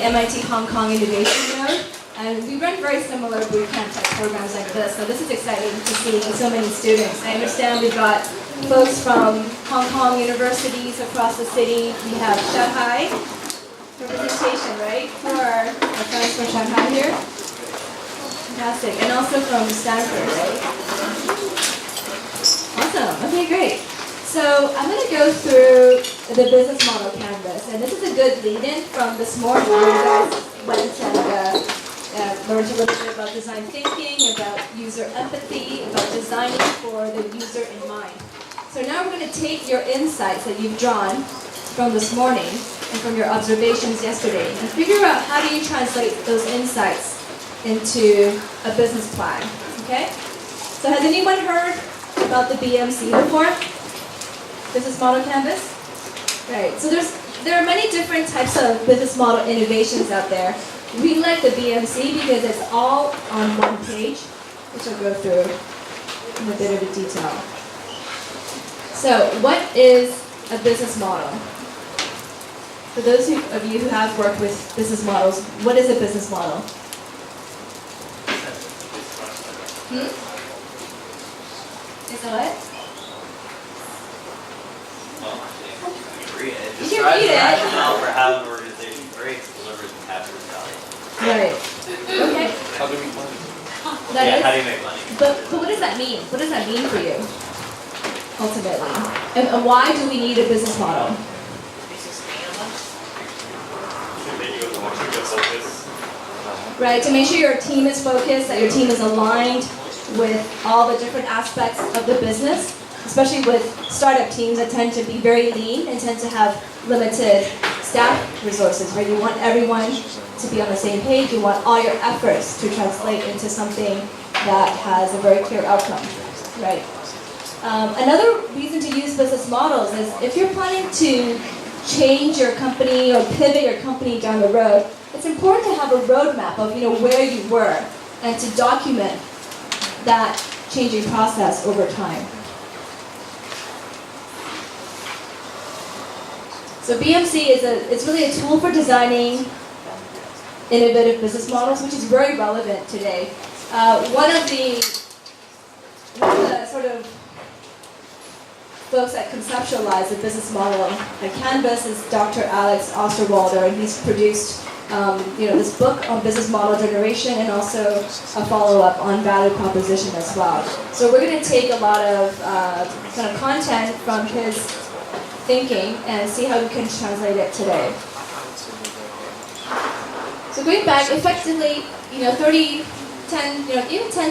MIT Hong Kong Innovation Node, and we run very similar bootcamp type programs like this, so this is exciting to see so many students. I understand we've got folks from Hong Kong universities across the city. We have Shanghai representation, right, for our friends from Shanghai here. Fantastic, and also from Stanford, right? Awesome, okay, great. So I'm going to go through the business model canvas, and this is a good lead-in from this morning where you guys went and learned a little bit about design thinking, about user empathy, about designing for the user in mind. So now we're going to take your insights that you've drawn from this morning and from your observations yesterday and figure out how do you translate those insights into a business plan, okay? So has anyone heard about the BMC before? Business model canvas? Right, so there are many different types of business model innovations out there. We like the BMC because it's all on one page, which I'll go through in a bit of detail. So, what is a business model? For those of you who have worked with business models, what is a business model? Is it what? Read it. You can read it. Rationale for how an organization creates, delivers, and captures value. Right. Okay. How do we make money? How do you make money? But what does that mean? What does that mean for you, ultimately? And why do we need a business model? Right, to make sure your team is focused, that your team is aligned with all the different aspects of the business, especially with startup teams that tend to be very lean and tend to have limited staff resources, right? You want everyone to be on the same page. You want all your efforts to translate into something that has a very clear outcome, right? Another reason to use business models is if you're planning to change your company or pivot your company down the road, it's important to have a roadmap of where you were and to document that changing process over time. So BMC is really a tool for designing innovative business models, which is very relevant today. One of the sort of folks that conceptualize the business model at Canvas is Dr. Alex Osterwalder, and he's produced this book on business model generation and also a follow-up on value proposition as well. So we're going to take a lot of kind of content from his thinking and see how we can translate it today. So going back, effectively, 10,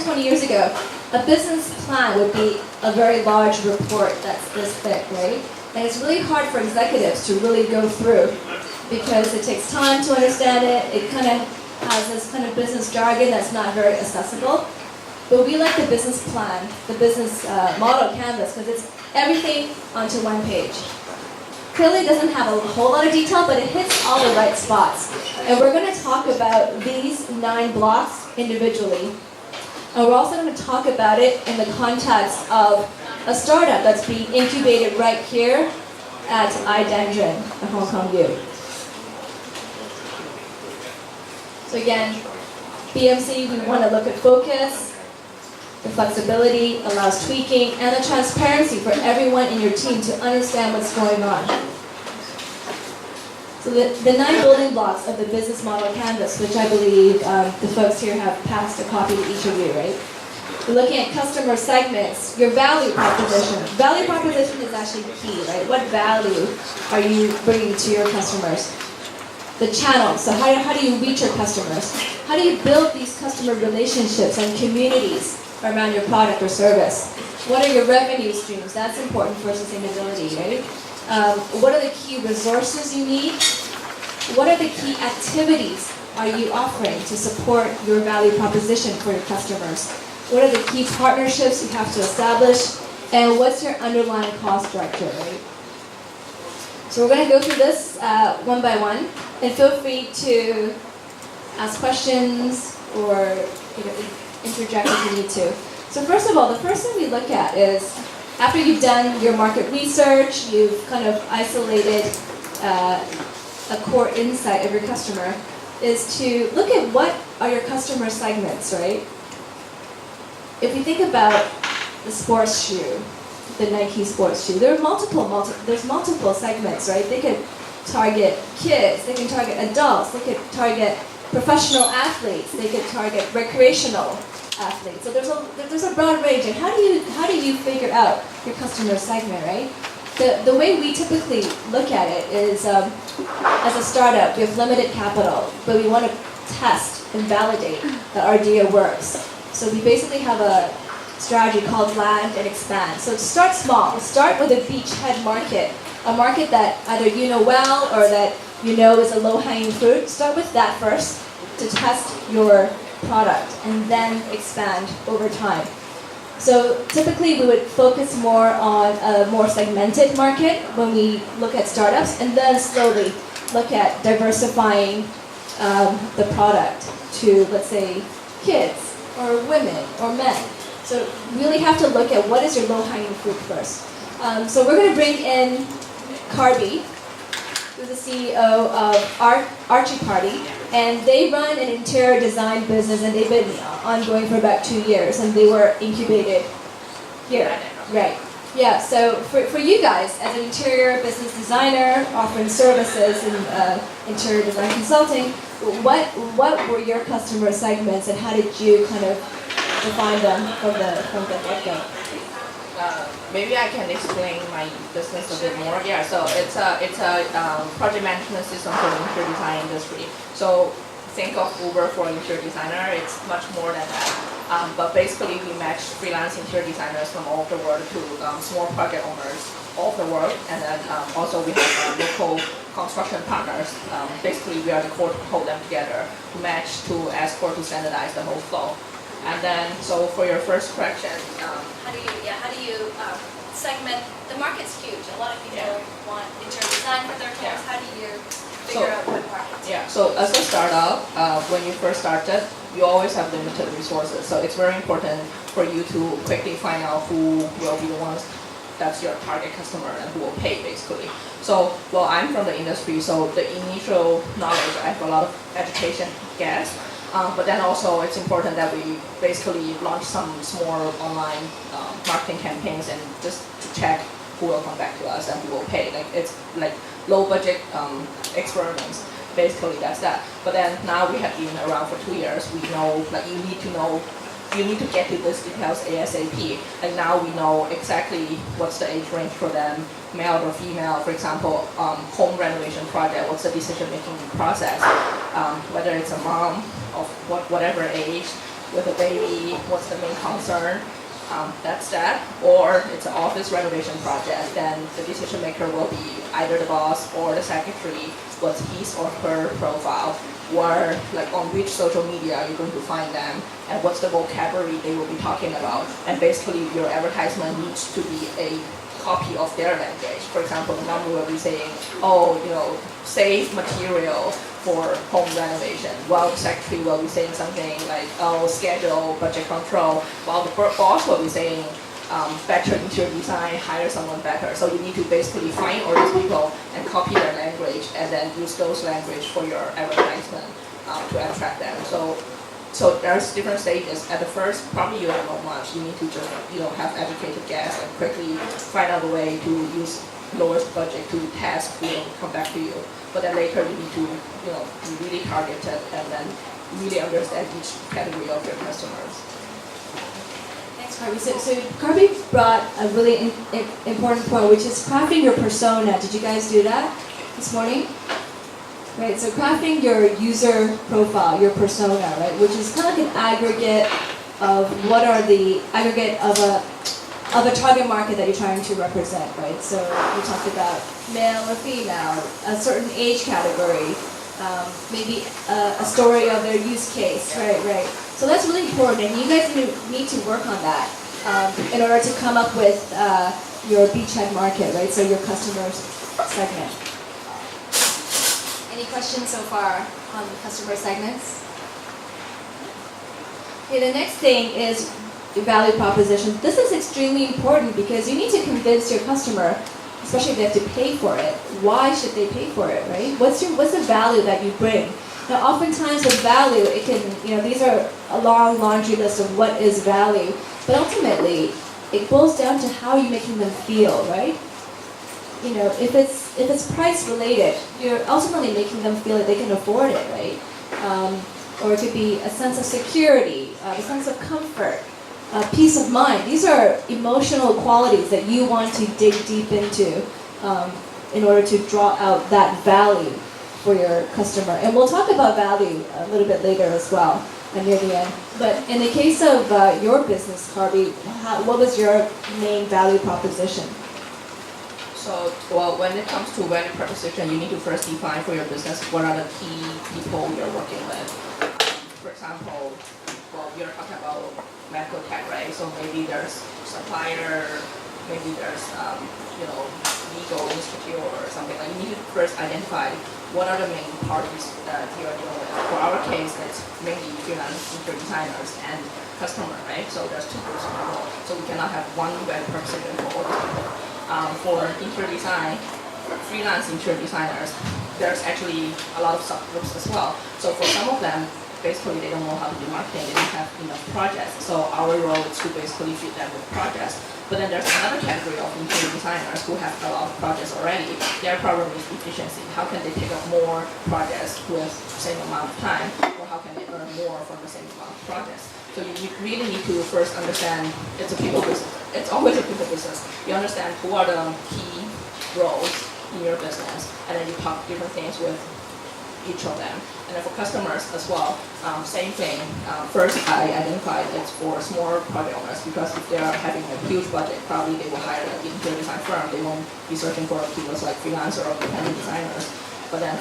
20 years ago, a business plan would be a very large report that's this thick, right? And it's really hard for executives to really go through because it takes time to understand it. It kind of has this kind of business jargon that's not very accessible. But we like the business plan, the business model canvas, because it's everything onto one page. Clearly doesn't have a whole lot of detail, but it hits all the right spots. And we're going to talk about these 9 blocks individually. And we're also going to talk about it in the context of a startup that's being incubated right here at iDendron, the Hong Kong U. So again, BMC, we want to look at focus, the flexibility, allows tweaking, and the transparency for everyone in your team to understand what's going on. So the 9 building blocks of the business model canvas, which I believe the folks here have passed a copy to each of you, right? We're looking at customer segments, your value proposition. Value proposition is actually key, right? What value are you bringing to your customers? The channels, so how do you reach your customers? How do you build these customer relationships and communities around your product or service? What are your revenue streams? That's important for sustainability, right? What are the key resources you need? What are the key activities are you offering to support your value proposition for your customers? What are the key partnerships you have to establish? And what's your underlying cost structure, right? So we're going to go through this one by one, and feel free to ask questions or interject if you need to. So first of all, the first thing we look at is, after you've done your market research, you've kind of isolated a core insight of your customer, is to look at what are your customer segments, right? If we think about the sports shoe, the Nike sports shoe, there are there's multiple segments, right? They could target kids, they can target adults, they could target professional athletes, they could target recreational athletes. So there's a broad range. And how do you figure out your customer segment, right? The way we typically look at it is, as a startup, we have limited capital, but we want to test and validate that our idea works. So we basically have a strategy called land and expand. So start small. Start with a beachhead market, a market that either you know well or that you know is a low-hanging fruit. Start with that first to test your product and then expand over time. So typically we would focus more on a more segmented market when we look at startups, and then slowly look at diversifying the product to, let's say, kids or women or men. So really have to look at what is your low-hanging fruit first. So we're going to bring in Carby, who's the CEO of Archie Party, and they run an interior design business, and they've been ongoing for about 2 years, and they were incubated here. Right. Yeah, so for you guys, as an interior business designer, offering services in interior design consulting, what were your customer segments, and how did you kind of define them from the get-go? Maybe I can explain my business a bit more. Yeah, so it's a project management system for the interior design industry. So think of Uber for an interior designer. It's much more than that. But basically, we match freelance interior designers from all over the world to small project owners all over the world, and then also we have local construction partners. Basically, we are the core to hold them together, to match, to ask for, to standardize the whole flow. And then, so for your first question, how do you segment? The market's huge. A lot of people want interior design for their homes. How do you figure out what markets? Yeah. So as a startup, when you first started, you always have limited resources. So it's very important for you to quickly find out who will be the ones that's your target customer and who will pay, basically. So, well, I'm from the industry, so the initial knowledge, I have a lot of education gaps. But then also it's important that we basically launch some small online marketing campaigns and just to check who will come back to us and who will pay. Like it's like low budget experiments. Basically that's that. But then now we have been around for 2 years. We know like you need to get to these details ASAP. Like now we know exactly what's the age range for them, male or female. For example, home renovation project, what's the decision-making process? Whether it's a mom of whatever age with a baby, what's the main concern? That's that. Or it's an office renovation project, then the decision maker will be either the boss or the secretary. What's his or her profile? Where, like on which social media you're going to find them, and what's the vocabulary they will be talking about. And basically your advertisement needs to be a copy of their language. For example, the mom will be saying, oh, save material for home renovation, while the secretary will be saying something like, oh, schedule, budget control, while the boss will be saying, better interior design, hire someone better. So you need to basically find all these people and copy their language, and then use those language for your advertisement to attract them. So there's different stages. At the first, probably you don't know much. You need to just have educated guests and quickly find out a way to use lowest budget to test who will come back to you. But then later you need to be really targeted and then really understand each category of your customers. Thanks, Carby. So Carby brought a really important point, which is crafting your persona. Did you guys do that this morning? Right, so crafting your user profile, your persona, right, which is kind of like an aggregate of what are the aggregate of a target market that you're trying to represent, right? So we talked about male or female, a certain age category, maybe a story of their use case, right. So that's really important, and you guys need to work on that in order to come up with your beachhead market, right? So your customer segment. Any questions so far on customer segments? Okay, the next thing is value proposition, this is extremely important because you need to convince your customer, especially if they have to pay for it. Why should they pay for it, right? What's the value that you bring? Now, oftentimes with value, it can, these are a long laundry list of what is value, but ultimately, it boils down to how you're making them feel, right? If it's price related, you're ultimately making them feel that they can afford it, right? Or it could be a sense of security, a sense of comfort, peace of mind. These are emotional qualities that you want to dig deep into in order to draw out that value for your customer. And we'll talk about value a little bit later as well, near the end. But in the case of your business, Harvey, what was your main value proposition? So, well, when it comes to value proposition, you need to first define for your business what are the key people you're working with. For example, well, you're talking about medical tech, right? So maybe there's supplier, maybe there's legal institute or something. Like you need to first identify what are the main parties that you are dealing with. For our case, it's mainly freelance interior designers and customer, right? So there's two groups of people. So we cannot have one value proposition for all these people. For interior design, freelance interior designers, there's actually a lot of subgroups as well. So for some of them, basically they don't know how to do marketing, they don't have enough projects. So our role is to basically feed them with projects. But then there's another category of interior designers who have a lot of projects already. Their problem is efficiency. How can they pick up more projects with the same amount of time? Or how can they earn more from the same amount of projects? So you really need to first understand it's a people business. It's always a people business. You understand who are the key roles in your business, and then you talk different things with each of them. And then for customers as well, same thing. First, I identified it's for smaller project owners because if they are having a huge budget, probably they will hire an interior design firm. They won't be searching for people like freelancer or independent designers. But then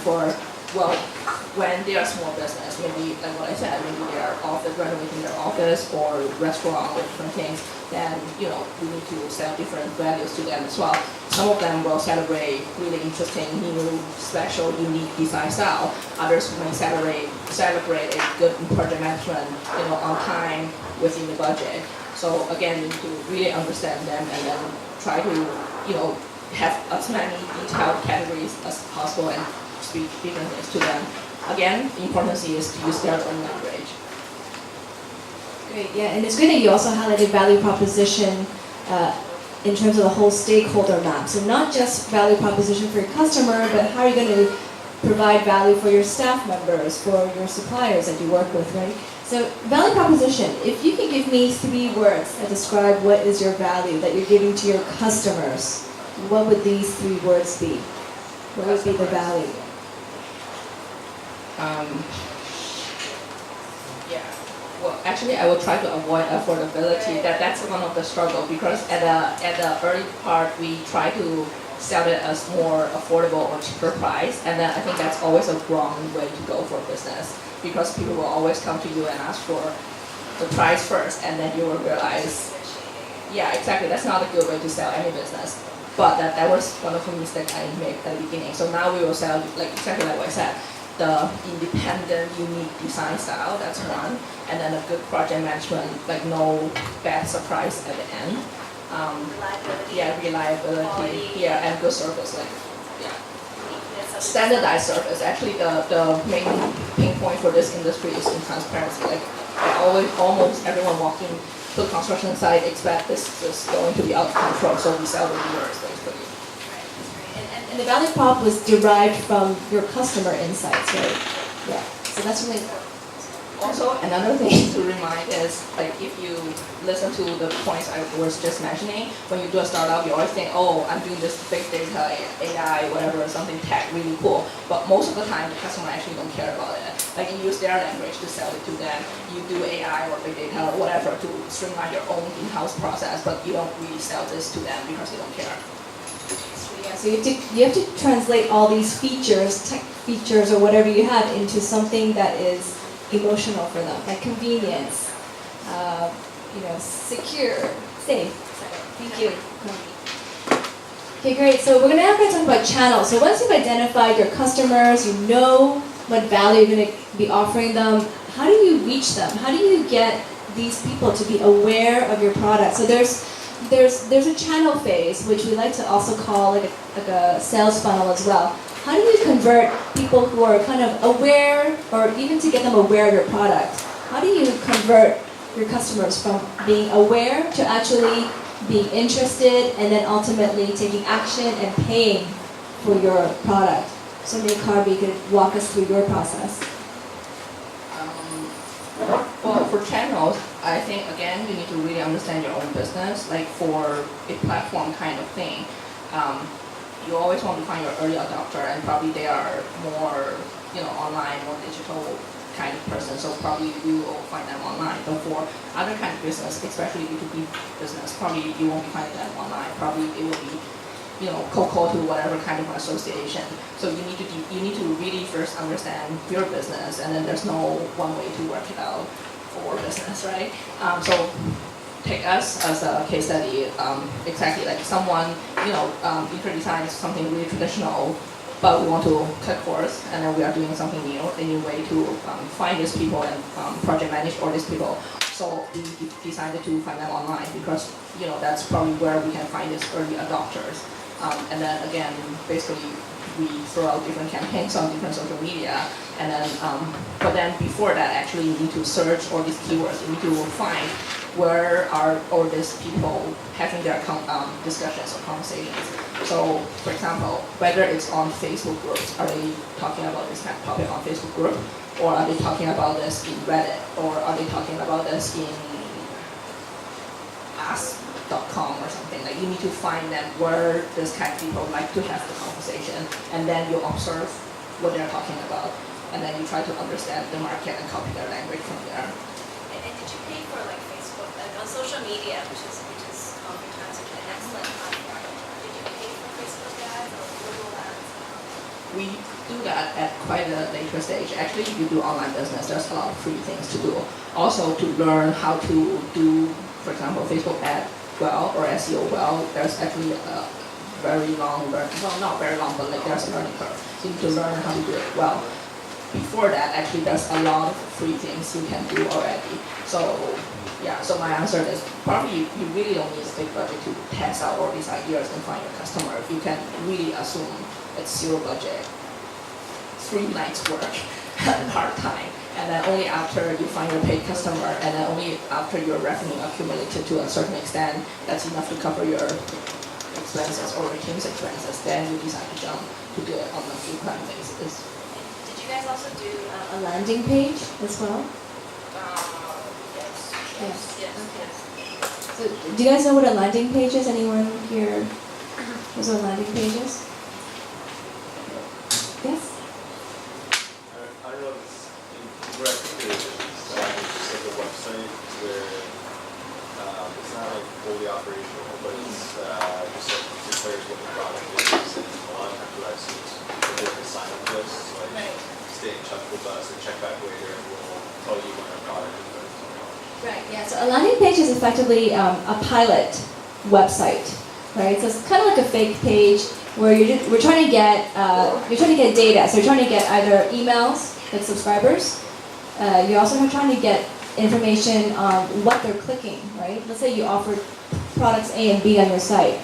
when they are small business, maybe like what I said, maybe they are renovating their office or restaurant or different things, then we need to sell different values to them as well. Some of them will celebrate really interesting, new, special, unique design style. Others may celebrate a good project management, on time within the budget. So again, you need to really understand them and then try to, have as many detailed categories as possible and speak different things to them. Again, the importance is to use their own language. Great, yeah, and it's great that you also highlighted value proposition in terms of the whole stakeholder map. So not just value proposition for your customer, but how are you going to provide value for your staff members, for your suppliers that you work with, right? So value proposition, if you can give me 3 words that describe what is your value that you're giving to your customers, what would these 3 words be? What would be the value? Well, actually, I will try to avoid affordability. That's one of the struggle because at the early part we try to sell it as more affordable or cheaper price, and then I think that's always a wrong way to go for business because people will always come to you and ask for the price first, and then you will realize, yeah, exactly, that's not a good way to sell any business. But that was one of the mistakes I made at the beginning. So now we will sell exactly like what I said. The independent, unique design style, that's one. And then a good project management, like no bad surprise at the end. Reliability. Yeah, reliability. Quality. Yeah, and good service, standardized service. Actually, the main pain point for this industry is in transparency. Like, almost everyone walking to the construction site expect this is going to be out of control, so we sell the viewers basically. And the value prop was derived from your customer insights, right? Yeah. So that's really important. Also, another thing to remind is, like, if you listen to the points I was just mentioning, when you do a startup, you always think, oh, I'm doing this big data, AI, whatever, something tech, really cool. But most of the time, the customer actually don't care about it. Like, you use their language to sell it to them. You do AI or big data or whatever to streamline your own in-house process, but you don't really sell this to them because they don't care. Yeah, so you have to translate all these features, tech features or whatever you have, into something that is emotional for them, like convenience, secure, safe. Thank you. Okay, great. So we're now going to talk about channels. So once you've identified your customers, you know what value you're going to be offering them, how do you reach them? How do you get these people to be aware of your product. So there's a channel phase, which we like to also call like a sales funnel as well. How do you convert people who are kind of aware, or even to get them aware of your product? How do you convert your customers from being aware to actually being interested and then ultimately taking action and paying for your product? So maybe Carby could walk us through your process. Well, for channels, I think again you need to really understand your own business. Like for a platform kind of thing, you always want to find your early adopter, and probably they are more, online, more digital kind of person. So probably you will find them online. But for other kind of business, especially B2B business, probably you won't be finding them online. Probably it will be, cold call to whatever kind of association. So you need to really first understand your business, and then there's no one way to work it out for business, right? So take us as a case study. Exactly like someone, interior design is something really traditional, but we want to cut course, and then we are doing something new, a new way to find these people and project manage all these people. So we decided to find them online because that's probably where we can find these early adopters. And then again, basically we throw out different campaigns on different social media, and then but then before that, actually you need to search all these keywords. You need to find where are all these people having their discussions or conversations. So, for example, whether it's on Facebook groups, are they talking about this kind of topic on Facebook group, or are they talking about this in Reddit, or are they talking about this in Ask.com or something? Like you need to find them where this kind of people like to have the conversation, and then you observe what they're talking about, and then you try to understand the market and copy their language from there. And did you pay for like Facebook, like on social media, which is oftentimes an excellent platform? Did you pay for Facebook ads or Google ads? We do that at quite a later stage. Actually, if you do online business, there's a lot of free things to do. Also, to learn how to do, for example, Facebook ad well or SEO well, there's actually a very long not very long, but like there's a learning curve. So you need to learn how to do it well. Before that, actually, there's a lot of free things you can do already. So yeah, so my answer is probably you really don't need a big budget to test out all these ideas and find your customer. You can really assume it's zero budget, 3 nights work, part-time, and then only after you find your paid customer, and then only after your revenue accumulated to a certain extent, that's enough to cover your expenses or your team's expenses, then you decide to jump to do it on a full-time basis. Did you guys also do A landing page as well? yes. So, do you guys know what a landing page is? Anyone here knows what landing page is? Yes? I don't know if it's incorrect, it's like a website where it's not like fully operational, but it's just like declares what the product is, and a lot of times what I've seen is different sign-up lists, like stay in touch with us or check back later and we'll tell you when our product is ready to launch. Right, yeah. So a landing page is effectively a pilot website, right? So it's kind of like a fake page where we're trying to get data. So you're trying to get either emails, like subscribers. You're also trying to get information on what they're clicking, right? Let's say you offer products A and B on your site.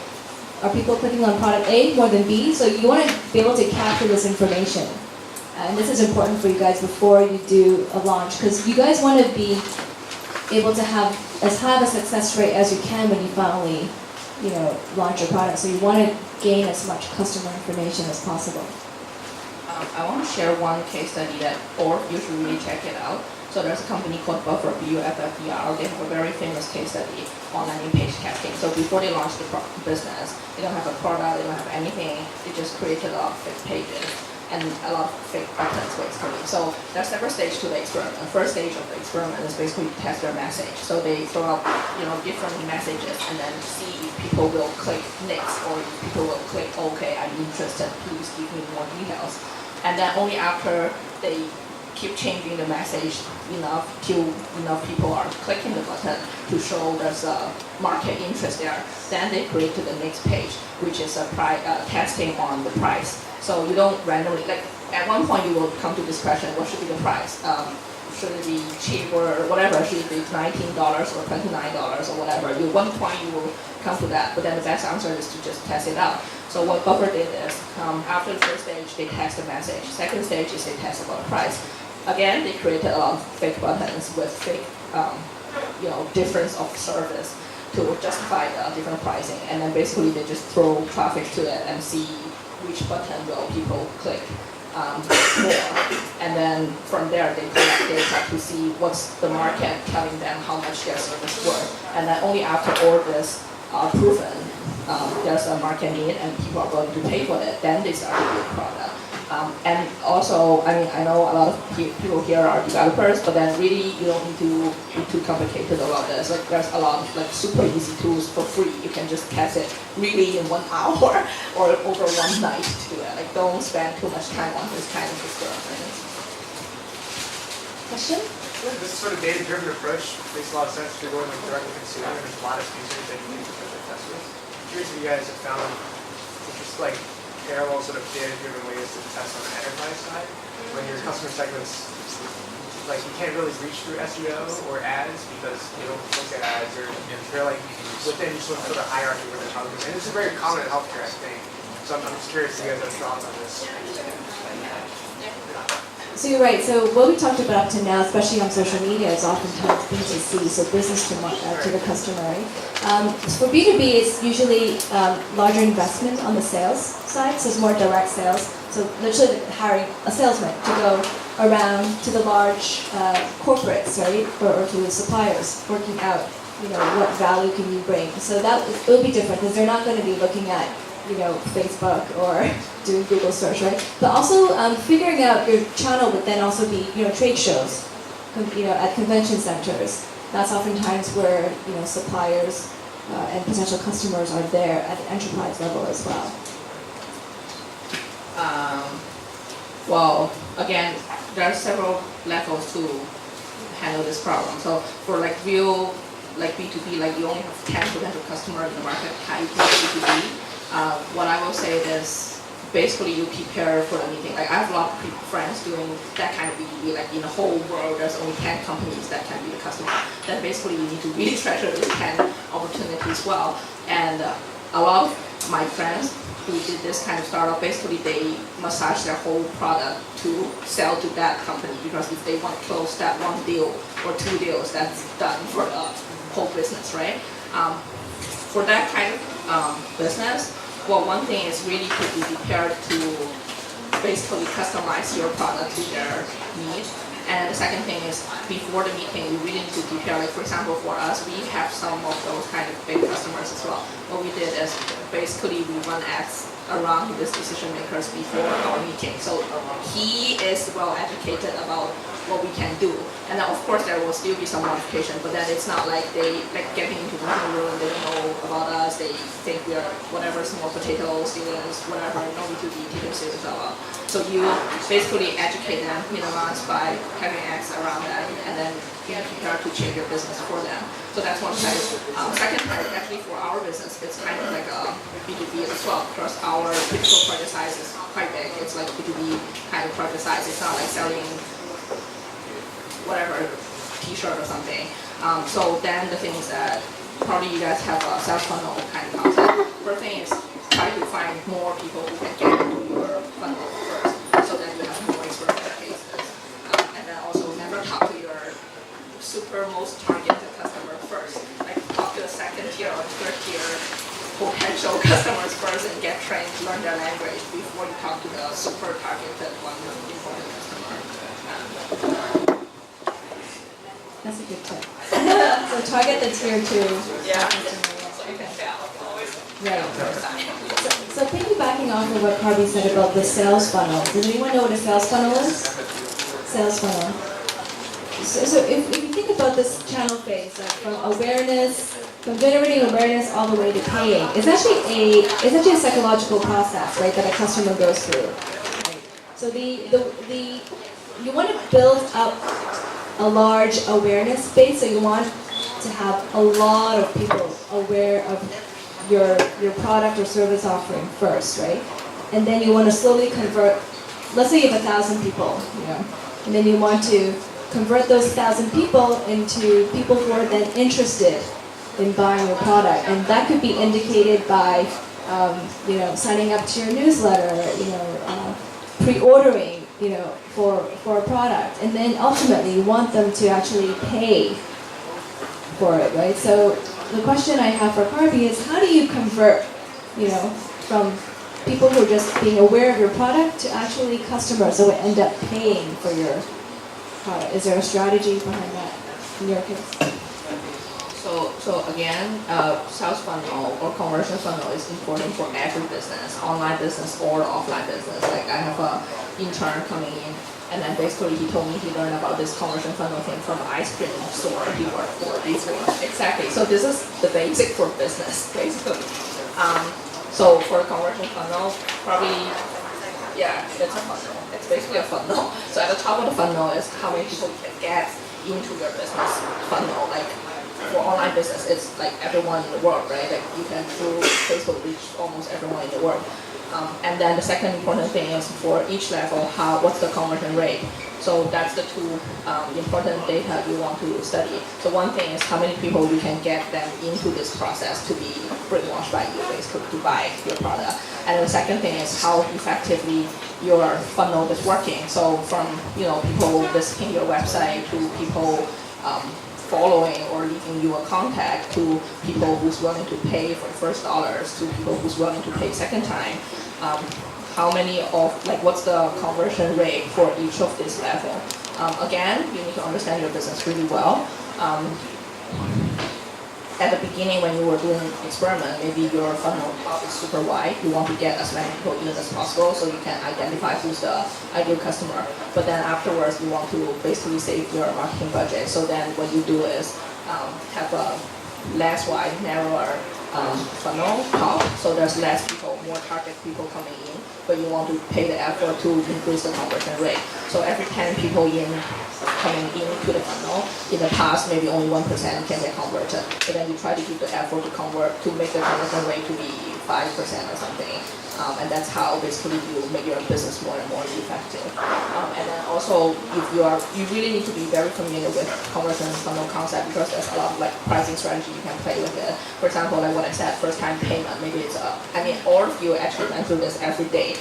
Are people clicking on product A more than B? So you want to be able to capture this information. And this is important for you guys before you do a launch, because you guys want to be able to have as high of a success rate as you can when you finally, launch your product. So you want to gain as much customer information as possible. I want to share one case study you should really check it out. So there's a company called Buffer, BUFFER. They have a very famous case study on landing page casting. So before they launched the business, they don't have a product, they don't have anything. They just created a lot of fake pages and a lot of fake buttons, basically. So there's several stages to the experiment. The first stage of the experiment is basically to test their message. So they throw out, different messages and then see if people will click next or if people will click, okay, I'm interested, please give me more details. And then only after they keep changing the message enough till enough people are clicking the button to show there's a market interest there, then they create to the next page, which is a testing on the price. So you don't randomly, like at one point you will come to this question, what should be the price? should it be cheap or whatever, should it be $19 or $29 or whatever. At one point you will come to that, but then the best answer is to just test it out. So what Buffer did is, after the first stage, they test the message. Second stage is they test about price. Again, they created a lot of fake buttons with fake, difference of service to justify the different pricing. And then basically they just throw traffic to it and see which button will people click more. And then from there they collect data to see what's the market telling them how much their service is worth. And then only after all this are proven, there's a market need and people are going to pay for it, then they start to build product. And also, I know a lot of people here are developers, but then really you don't need to be too complicated about this. Like there's a lot of super easy tools for free. You can just test it really in 1 hour or over one night to do it. Like don't spend too much time on this kind of experiments. Question? This sort of data-driven approach makes a lot of sense if you're going direct to consumer. There's a lot of users that you can use as customers. I'm curious if you guys have found just parallel sort of data-driven ways to test on the enterprise side when your customer segments you can't really reach through SEO or ads because you don't look at ads or they're within sort of hierarchy where they're talking. And this is very common in healthcare, I think. So I'm just curious if you guys have thoughts on this. So you're right. So what we talked about up to now, especially on social media, is oftentimes B2C, so business to the customer. Right? For B2B, it's usually larger investment on the sales side, so it's more direct sales. So literally hiring a salesman to go around to the large corporates, right, or to the suppliers, working out, what value can you bring. So that it will be different because they're not going to be looking at Facebook or doing Google search, right? But also figuring out your channel would then also be, trade shows, at convention centers. That's oftentimes where, suppliers and potential customers are there at the enterprise level as well. Well, again, there are several levels to handle this problem. So for real, B2B, you only have 10 potential customers in the market, how you can do B2B. What I will say is, basically you prepare for the meeting. I have a lot of friends doing that kind of B2B, in the whole world there's only 10 companies that can be the customer. Then basically you need to really treasure those 10 opportunities well. And a lot of my friends who did this kind of startup, basically they massage their whole product to sell to that company because if they want to close that one deal or 2 deals, that's done for the whole business, right? For that kind of business, one thing is really to be prepared to basically customize your product to their needs. And the second thing is, before the meeting, you really need to prepare. For example, for us, we have some of those kind of big customers as well. What we did is basically we run ads around this decision makers before our meeting. So he is well educated about what we can do. And then of course there will still be some modification, but then it's not like they getting into the room, they don't know about us, they think we are whatever, small potato students, whatever, no need to be taken serious about. So you basically educate them, minimize by having ads around them, and then be prepared to change your business for them. So that's one side. Second part, actually for our business, it's kind of like a B2B as well, because our typical project size is quite big. It's like B2B kind of project size. It's not like selling whatever, t-shirt or something. So then the thing is that probably you guys have a sales funnel kind of concept. First thing is try to find more people who can get into your funnel first, so that you have more experimental cases. And then also never talk to your super most targeted customer first. Talk to the second tier or third tier potential customers first and get trained to learn their language before you talk to the super targeted one important customer. That's a good tip. So target the tier 2. Yeah. Okay. Always. Right. So piggybacking off of what Carby said about the sales funnel, does anyone know what a sales funnel is? Sales funnel. So if you think about this channel phase, from awareness, from generating awareness all the way to paying, it's actually a psychological process, right, that a customer goes through. Right? So you want to build up a large awareness base, so you want to have a lot of people aware of your product or service offering first, right? And then you want to slowly convert, let's say you have 1,000 people, and then you want to convert those 1,000 people into people who are then interested in buying your product, and that could be indicated by signing up to your newsletter, pre-ordering, for a product, and then ultimately you want them to actually pay for it, right? So the question I have for Carby is, how do you convert, from people who are just being aware of your product to actually customers who will end up paying for your product? Is there a strategy behind that in your case? So again, sales funnel or conversion funnel is important for every business, online business or offline business. Like I have a intern coming in, and then basically he told me he learned about this conversion funnel thing from an ice cream store he worked for before. Exactly. So this is the basic for business, basically. So for a conversion funnel, probably, yeah, it's a funnel. It's basically a funnel. So at the top of the funnel is how many people you can get into your business funnel. Like for online business, it's like everyone in the world, right? Like you can through Facebook reach almost everyone in the world. And then the second important thing is for each level, what's the conversion rate? So that's the two important data you want to study. So one thing is how many people you can get them into this process to be brainwashed by you, basically to buy your product. And the second thing is how effectively your funnel is working. So from people visiting your website to people following or leaving you a contact to people who's willing to pay for the first dollars to people who's willing to pay second time. What's the conversion rate for each of this level? Again, you need to understand your business really well. At the beginning when you were doing an experiment, maybe your funnel top is super wide. You want to get as many people in as possible so you can identify who's the ideal customer. But then afterwards, you want to basically save your marketing budget. So then what you do is have a less wide, narrower funnel top. So there's less people, more target people coming in, but you want to pay the effort to increase the conversion rate. So every 10 people coming into the funnel, in the past maybe only 1% can get converted. But then you try to give the effort to convert to make the conversion rate to be 5% or something. And that's how basically you make your business more and more effective. And then also, you really need to be very familiar with conversion funnel concept because there's a lot of pricing strategy you can play with it. For example, like what I said, first time payment, maybe it's all of you actually went through this every day.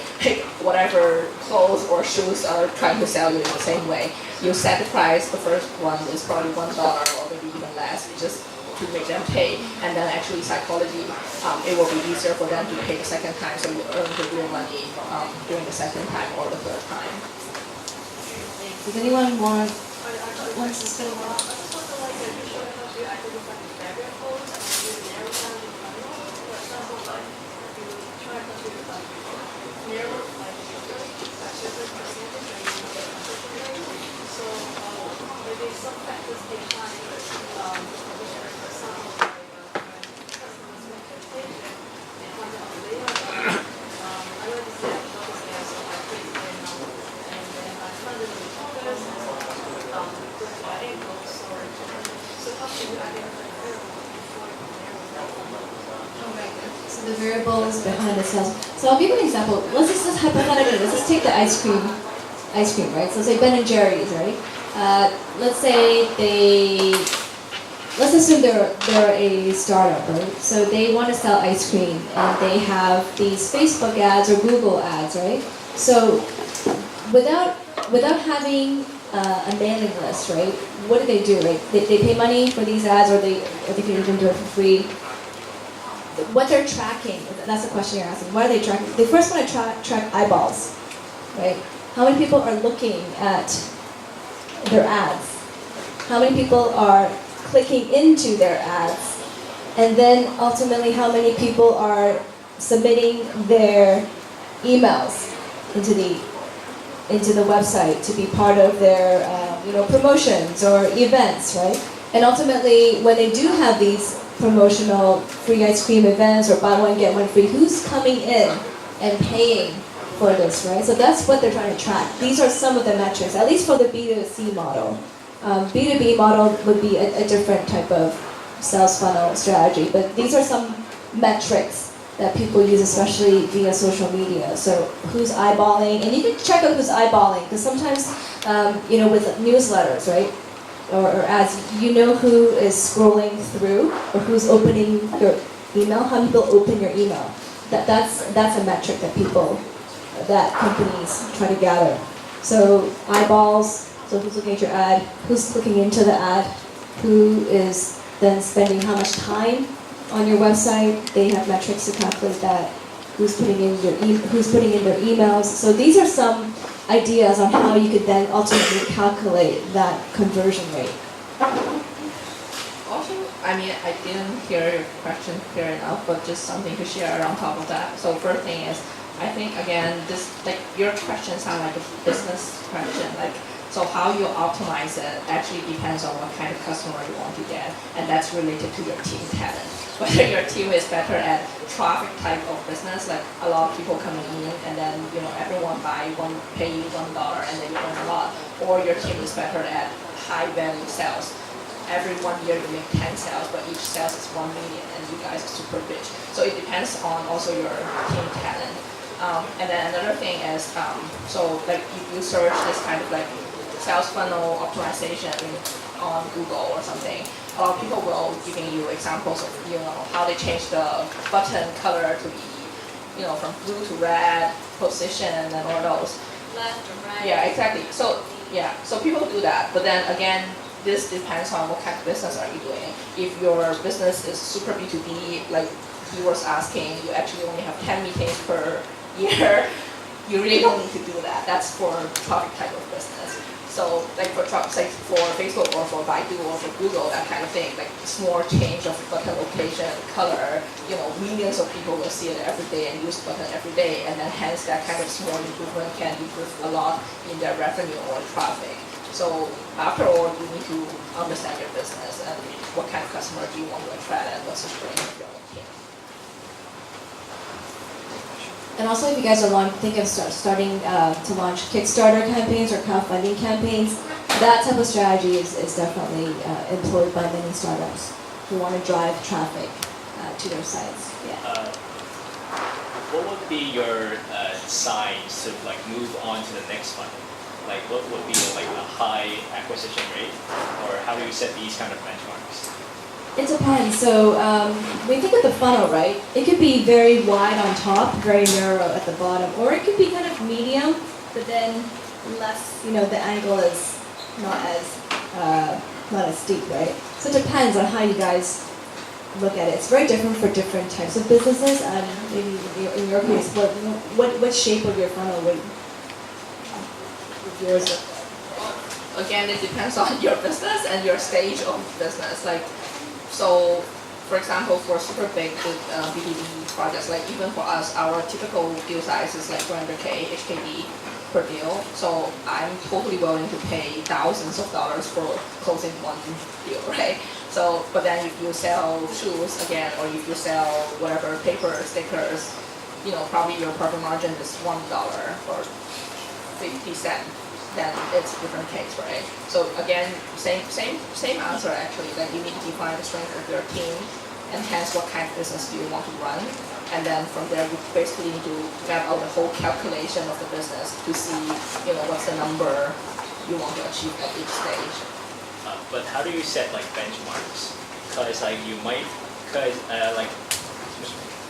Whatever clothes or shoes are trying to sell you in the same way. You set the price, the first one is probably $1 or maybe even less, just to make them pay, and then actually psychology, it will be easier for them to pay the second time, so you earn the real money during the second time or the third time. Does anyone want? What's the skill? I just want to how do you identify the barrier codes and you narrow down the funnel? For example, you try to narrow a certain percentage and you get a conversion rate. So maybe some factors behind conversion rate, for example, customers make their payment and comment on the layout. I already said notice there, so I click there now, and then I funded the orders and go to my ankle. So how should you identify the variable before you narrow that one? So the variables behind the sales. So I'll give you an example. Let's just hypothetically, let's just take the ice cream, right? So say Ben and Jerry's, right? Let's assume they're a startup, right? So they want to sell ice cream, and they have these Facebook ads or Google ads, right? So without having a mailing list, right? What do? Right? They pay money for these ads, or they can even do it for free. What they're tracking, that's the question you're asking. What are they tracking? They first want to track eyeballs, right? How many people are looking at their ads? How many people are clicking into their ads? And then ultimately, how many people are submitting their emails into the website to be part of their promotions or events, right? And ultimately, when they do have these promotional free ice cream events or buy one get one free, who's coming in and paying for this, right? So that's what they're trying to track. These are some of the metrics, at least for the B2C model. B2B model would be a different type of sales funnel strategy, but these are some metrics that people use, especially via social media. So who's eyeballing, and you can check out who's eyeballing, because sometimes, with newsletters, right, or ads, you know who is scrolling through, or who's opening your email, how people open your email. That's a metric that companies try to gather. So eyeballs, so who's looking at your ad, who's clicking into the ad, who is then spending how much time on your website. They have metrics to calculate that. Who's putting in their emails. So these are some ideas on how you could then ultimately calculate that conversion rate. Also, I didn't hear your question clear enough, but just something to share on top of that. So first thing is, I think again, your question sounds like a business question. So how you optimize it actually depends on what kind of customer you want to get, and that's related to your team talent. Whether your team is better at traffic type of business, like a lot of people coming in, and then everyone pay you $1, and then you earn a lot, or your team is better at high value sales. Every 1 year you make 10 sales, but each sales is 1 million, and you guys are super rich. So it depends on also your team talent. And then another thing is, if you search this kind of sales funnel optimization on Google or something, a lot of people will giving you examples of how they change the button color to be from blue to red, position, and all those. Left or right. Yeah, exactly. So people do that, but then again, this depends on what kind of business are you doing. If your business is super B2B, like he was asking, you actually only have 10 meetings per year, you really don't need to do that. That's for traffic type of business. So for Facebook or for Baidu or for Google, that kind of thing, small change of button location, color, millions of people will see it every day and use the button every day, and then hence that kind of small improvement can improve a lot in their revenue or traffic. So after all, you need to understand your business and what kind of customer do you want to attract and what's the strength of your own team. And also, if you guys are thinking of starting to launch Kickstarter campaigns or crowdfunding campaigns, that type of strategy is definitely employed by many startups who want to drive traffic to their sites. Yeah. What would be your signs to move on to the next one? What would be a high acquisition rate, or how do you set these kind of benchmarks? It depends. So when you think of the funnel, right, it could be very wide on top, very narrow at the bottom, or it could be kind of medium, but then less, the angle is not as steep, right? So it depends on how you guys look at it. It's very different for different types of businesses. Maybe in your case, what shape of your funnel would yours look like? Again, it depends on your business and your stage of business. So, for example, for super big B2B projects, even for us, our typical deal size is 200K HKD per deal. So I'm totally willing to pay thousands of dollars for closing one deal, right? So, but then if you sell shoes again, or if you sell whatever paper, stickers, probably your profit margin is $1 or 50 cents. Then it's a different case, right? So again, same answer actually. You need to define the strength of your team, and hence what kind of business do you want to run, and then from there you basically need to map out the whole calculation of the business to see, what's the number you want to achieve at each stage. But how do you set benchmarks? Because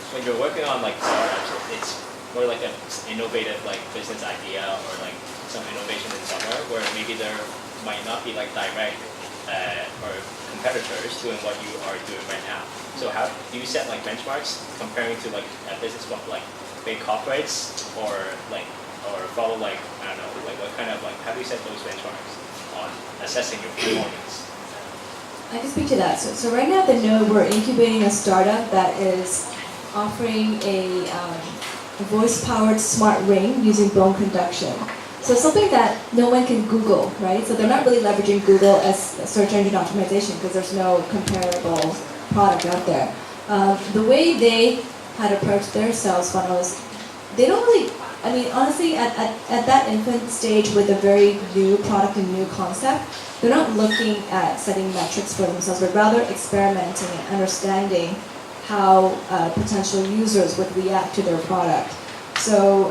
when you're working on startups, it's more like an innovative business idea, or some innovation in somewhere where maybe there might not be direct or competitors doing what you are doing right now. So how do you set benchmarks comparing to a business from big corporates, or follow I don't know, what kind of how do you set those benchmarks on assessing your performance? I can speak to that. So right now at the Node, we're incubating a startup that is offering a voice-powered smart ring using bone conduction. So something that no one can Google, right? So they're not really leveraging Google as a search engine optimization because there's no comparable product out there. The way they had approached their sales funnels, they don't really, honestly, at that infant stage with a very new product and new concept, they're not looking at setting metrics for themselves, but rather experimenting and understanding how potential users would react to their product. So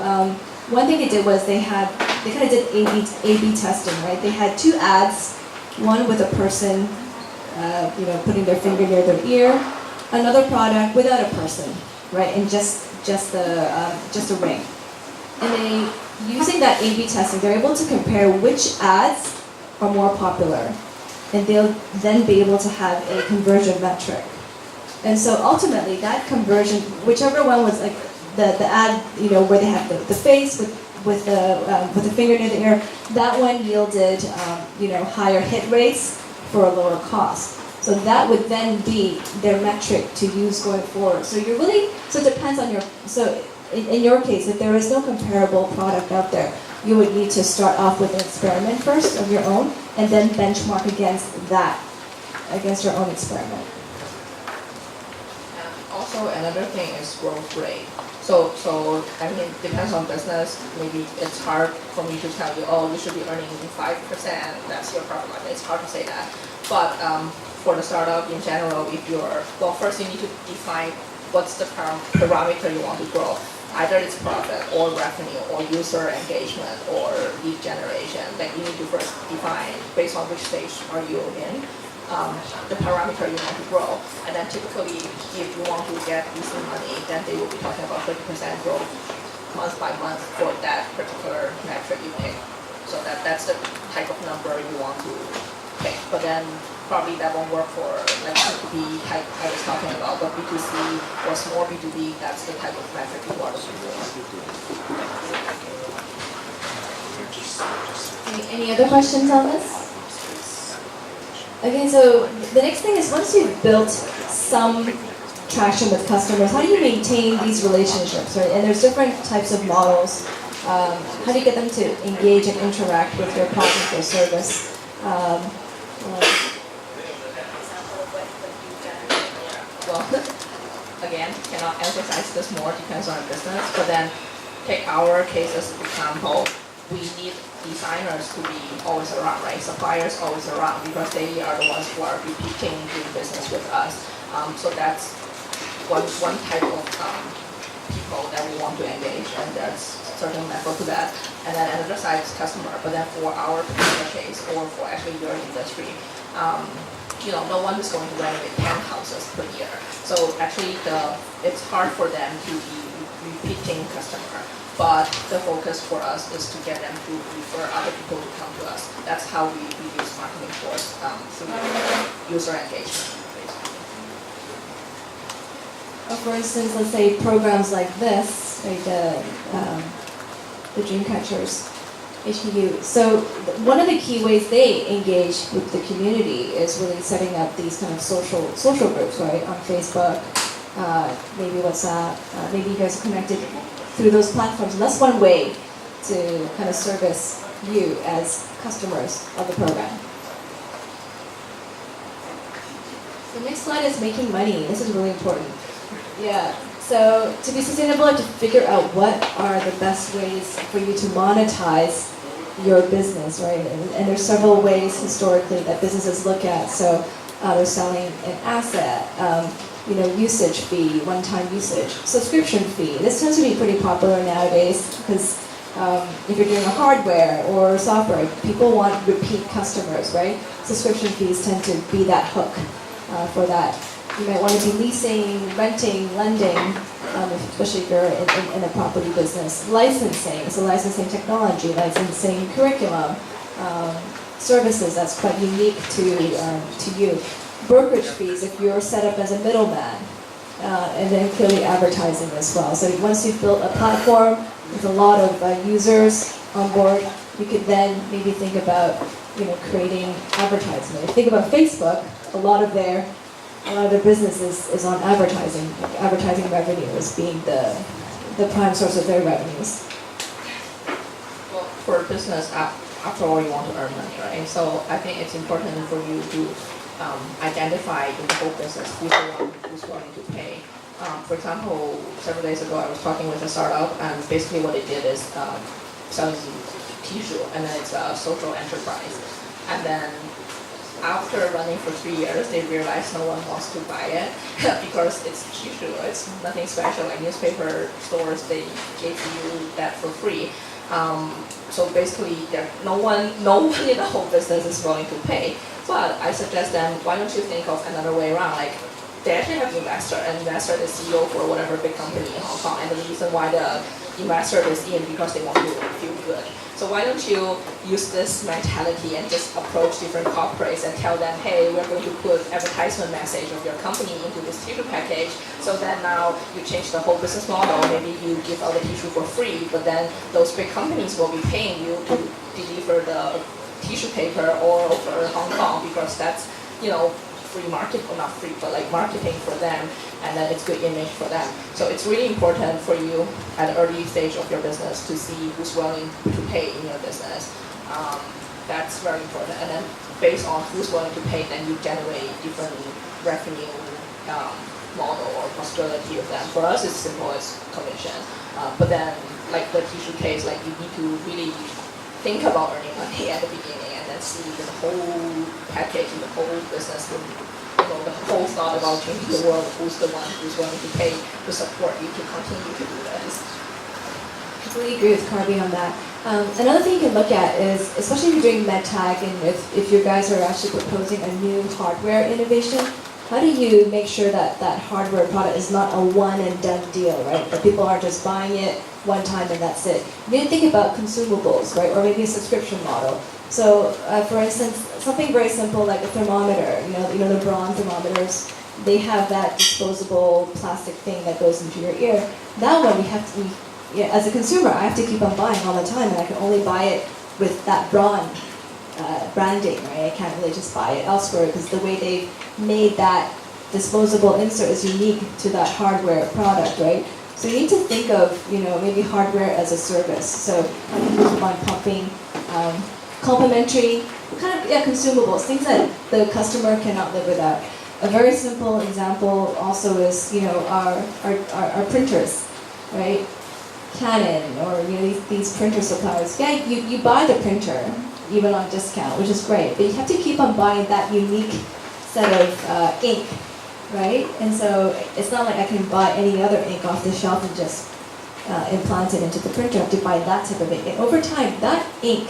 one thing they did was they kind of did A/B testing, right? They had 2 ads, one with a person, putting their finger near their ear, another product without a person, right, and just a ring. And using that A/B testing, they're able to compare which ads are more popular, and they'll then be able to have a conversion metric. And so ultimately, that conversion, whichever one was like the ad, where they have the face with the finger near the ear, that one yielded higher hit rates for a lower cost. So that would then be their metric to use going forward. So it depends on in your case, if there is no comparable product out there, you would need to start off with an experiment first of your own, and then benchmark against your own experiment. Also, another thing is growth rate. So I mean, it depends on business. Maybe it's hard for me to tell you, oh, you should be earning 5%. That's your profit margin. It's hard to say that. But for the startup in general, first you need to define what's the parameter you want to grow. Either it's profit or revenue or user engagement or lead generation. Then you need to first define based on which stage are you in. The parameter you want to grow, and then typically if you want to get VC money, then they will be talking about 30% growth month by month for that particular metric you pick. So that's the type of number you want to pick. But then probably that won't work for like B2B type I was talking about, but B2C or small B2B, that's the type of metric you want to do. Any other questions on this? Okay, so the next thing is once you've built some traction with customers, how do you maintain these relationships, right? And there's different types of models. How do you get them to engage and interact with your product or service? Well, again, cannot emphasize this more, depends on the business, but then take our case as an example. We need designers to be always around, right? Suppliers always around because they are the ones who are repeating doing business with us. So that's one type of people that we want to engage, and there's certain level to that. And then another side is customer. But then for our particular case, or for actually your industry, no one is going to renovate 10 houses per year. So actually, it's hard for them to be repeating customer. But the focus for us is to get them to refer other people to come to us. That's how we use marketing force through user engagement. For instance, let's say programs like this, like the DreamCatchers HQ. So one of the key ways they engage with the community is really setting up these kind of social groups, right? On Facebook, maybe WhatsApp, maybe you guys are connected through those platforms. And that's one way to kind of service you as customers of the program. The next slide is making money. This is really important. Yeah. So to be sustainable, you have to figure out what are the best ways for you to monetize your business, right? And there's several ways historically that businesses look at. So they're selling an asset. Usage fee, one-time usage, subscription fee. This tends to be pretty popular nowadays because if you're doing a hardware or software, people want repeat customers, right? Subscription fees tend to be that hook for that. You might want to be leasing, renting, lending, especially if you're in a property business. Licensing, so licensing technology, licensing curriculum, services that's quite unique to you. Brokerage fees if you're set up as a middleman, and then clearly advertising as well. So once you've built a platform with a lot of users on board, you could then maybe think about creating advertisement. If you think about Facebook, a lot of their business is on advertising. Advertising revenue is being the prime source of their revenues. Well, for a business, after all, you want to earn money, right? So I think it's important for you to identify in the whole business who's the one who's willing to pay. For example, several days ago I was talking with a startup, and basically what they did is selling tissue, and then it's a social enterprise. And then after running for 3 years, they realized no one wants to buy it because it's tissue. It's nothing special. Like newspaper stores, they give you that for free. So basically, no one in the whole business is willing to pay. But I suggest them, why don't you think of another way around? Like they actually have investor, and investor is CEO for whatever big company in Hong Kong, and the reason why the investor is in because they want to feel good. So why don't you use this mentality and just approach different corporates and tell them, hey, we're going to put advertisement message of your company into this tissue package. So then now you change the whole business model. Maybe you give out the tissue for free, but then those big companies will be paying you to deliver the tissue paper all over Hong Kong because that's, free market, or not free, but like marketing for them, and then it's good image for them. So it's really important for you at the early stage of your business to see who's willing to pay in your business. That's very important. And then based on who's willing to pay, then you generate different revenue model or possibility of them. For us, it's simple as commission. But then, like the tissue case, like you need to really think about earning money at the beginning, and then see the whole package and the whole business, the whole thought about changing the world, who's the one who's willing to pay to support you to continue to do this. I completely agree with Carby on that. Another thing you can look at is, especially if you're doing MedTech and if you guys are actually proposing a new hardware innovation, how do you make sure that that hardware product is not a one and done deal, right? That people aren't just buying it one time and that's it. You need to think about consumables, right? Or maybe a subscription model. So, for instance, something very simple like a thermometer. The bronze thermometers. They have that disposable plastic thing that goes into your ear. That one as a consumer, I have to keep on buying all the time, and I can only buy it with that bronze branding, right? I can't really just buy it elsewhere because the way they've made that disposable insert is unique to that hardware product, right? So you need to think of, maybe hardware as a service. So how do you keep on pumping complementary consumables, things that the customer cannot live without. A very simple example also is, our printers, right? Canon or these printer suppliers. Yeah, you buy the printer even on discount, which is great, but you have to keep on buying that unique set of ink, right? And so it's not like I can buy any other ink off the shelf and just implant it into the printer. I have to buy that type of ink. And over time, that ink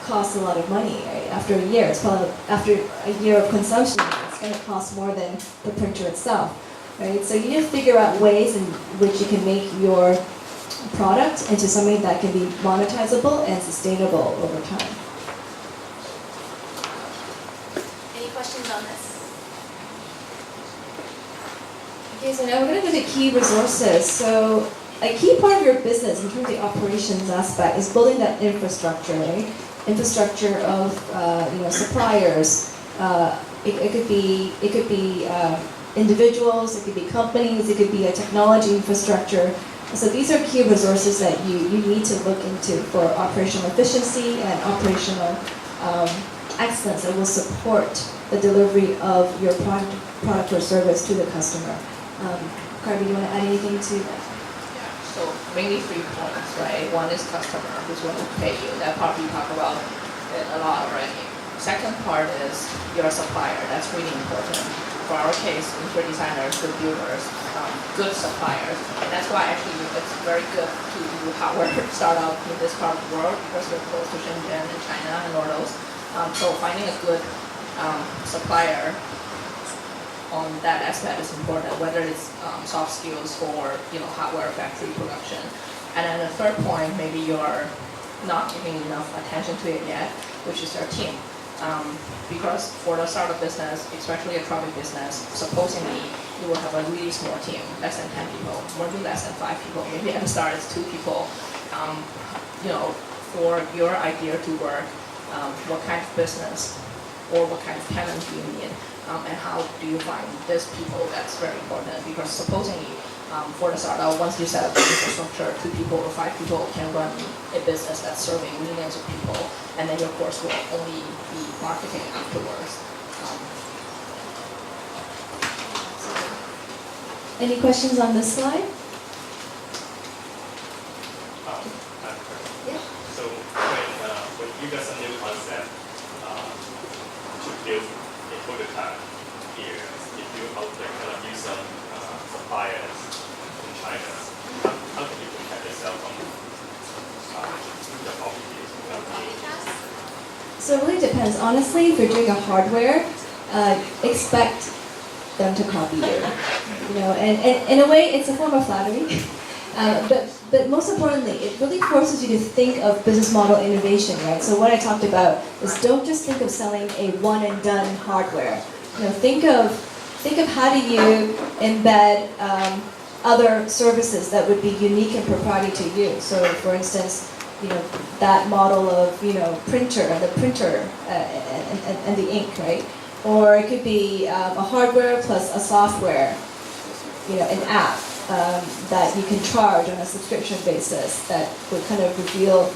costs a lot of money, right? After a year, after a year of consumption, it's going to cost more than the printer itself, right? So you need to figure out ways in which you can make your product into something that can be monetizable and sustainable over time. Any questions on this? Okay, so now we're going to go to key resources. So a key part of your business in terms of the operations aspect is building that infrastructure, right? Infrastructure of suppliers. It could be individuals, it could be companies, it could be a technology infrastructure. So these are key resources that you need to look into for operational efficiency and operational excellence that will support the delivery of your product or service to the customer. Carby, do you want to add anything to that? So mainly 3 points, right? One is customer who's willing to pay you. That part we talk about it a lot already. Second part is your supplier. That's really important. For our case, interior designers, good builders, good suppliers. And that's why actually it's very good to do hardware startup in this part of the world because we're close to Shenzhen and China and all those. So finding a good supplier on that aspect is important, whether it's soft skills or hardware factory production. And then the third point, maybe you're not giving enough attention to it yet, which is your team. Because for the startup business, especially a product business, supposedly you will have a really small team, less than 10 people, maybe less than 5 people. Maybe at the start it's 2 people. For your idea to work, what kind of business or what kind of talent do you need, and how do you find these people? That's very important because supposedly for the startup, once you set up the infrastructure, 2 people or 5 people can run a business that's serving millions of people, and then your course will only be marketing afterwards. Any questions on this slide? Yeah. So when you got some new concept to build prototype here, if you out there kind of use some suppliers in China, how can you protect yourself from the copy? So it really depends. Honestly, if you're doing a hardware, expect them to copy you. You know, and in a way, it's a form of flattery. But most importantly, it really forces you to think of business model innovation, right? So what I talked about is don't just think of selling a one and done hardware. You know, think of how do you embed other services that would be unique and proprietary to you. So for instance, you know, that model of, you know, printer and the ink, right? Or it could be a hardware plus a software, you know, an app that you can charge on a subscription basis that would kind of reveal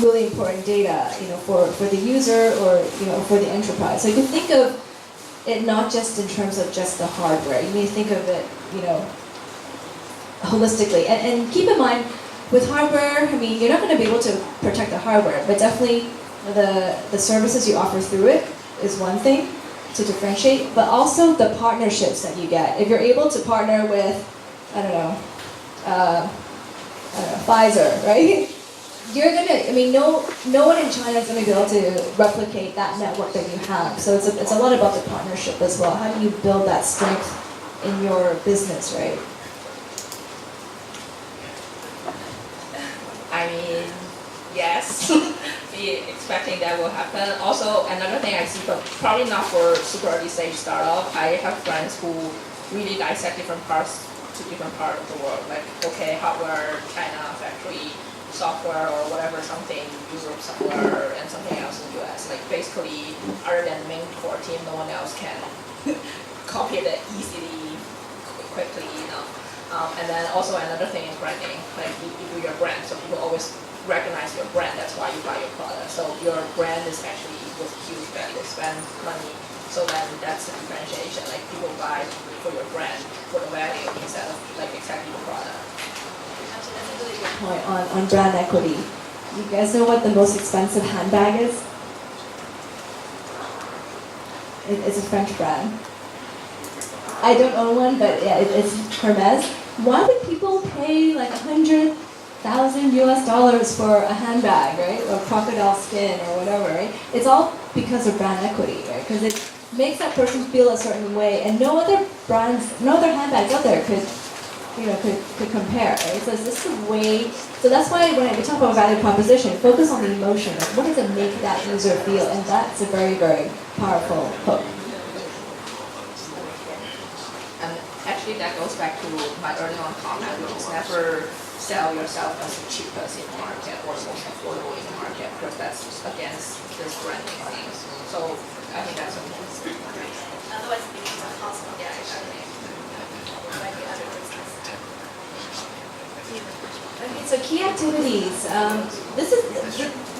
really important data, you know, for the user or, you know, for the enterprise. So you can think of it not just in terms of just the hardware. You need to think of it, you know, holistically. And keep in mind, with hardware, I mean, you're not going to be able to protect the hardware, but definitely the services you offer through it is one thing to differentiate, but also the partnerships that you get. If you're able to partner with, I don't know, Pfizer, right? You're gonna, I mean, no one in China is gonna be able to replicate that network that you have. So it's a lot about the partnership as well. How do you build that strength in your business, right? I mean, yes, be expecting that will happen. Also, another thing I see, but probably not for super early stage startup, I have friends who really dissect different parts to different part of the world. Like, okay, hardware, China, factory, software, or whatever, something, Europe somewhere, and something else in the US. Like, basically, other than the main core team, no one else can copy it easily, quickly, you know. And then also another thing is branding. Like, you do your brand, so people always recognize your brand. That's why you buy your product. So your brand is actually with huge value. They spend money. So then that's the differentiation. Like, people buy for your brand, for the value, instead of like exactly the product. Actually, that's a really good point on brand equity. You guys know what the most expensive handbag is? It's a French brand. I don't own one, but yeah, it's Hermes. Why would people pay like $100,000 US for a handbag, right? Or crocodile skin or whatever, right? It's all because of brand equity, right? Because it makes that person feel a certain way, and no other brands, no other handbags out there could compare, right? So this is the way. So that's why when we talk about value proposition, focus on the emotion. Like, what does it make that user feel? And that's a very, very powerful hook. And actually, that goes back to my early on comment, which is never sell yourself as the cheapest in the market or the most affordable in the market, because that's against this branding thing. So I think that's important. Otherwise, it becomes impossible. Yeah, exactly. Okay, so key activities.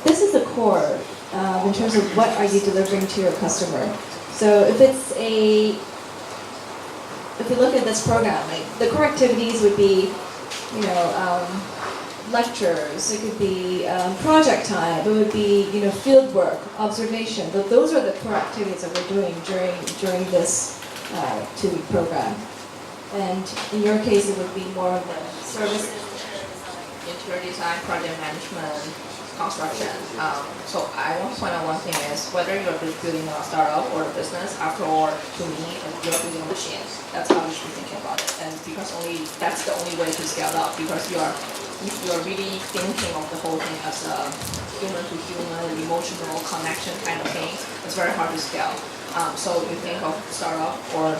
This is the core in terms of what are you delivering to your customer. So if you look at this program, like the core activities would be, you know, lectures. It could be project time. It would be, you know, field work, observation. Those are the core activities that we're doing during this 2-week program. And in your case, it would be more of the services. Interior design, project management, construction. So I want to point out one thing is whether you're building a startup or a business, after all, to me, you're building a machine. That's how you should be thinking about it. And because that's the only way to scale up, because if you're really thinking of the whole thing as a human to human, emotional connection kind of thing, it's very hard to scale. So you think of startup or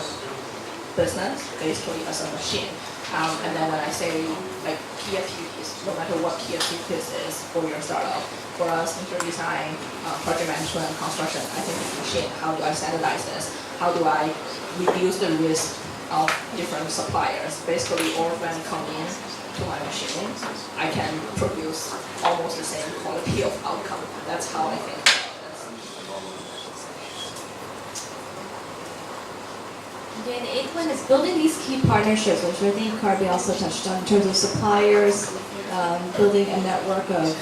business basically as a machine. And then when I say like key activities, no matter what key activities is for your startup, for us, interior design, project management, construction, I think it's a machine. How do I standardize this? How do I reduce the risk of different suppliers? Basically, all of them come in to my machine, I can produce almost the same quality of outcome. That's how I think about it. Okay, and the 8th one is building these key partnerships, which I think Carby also touched on in terms of suppliers, building a network of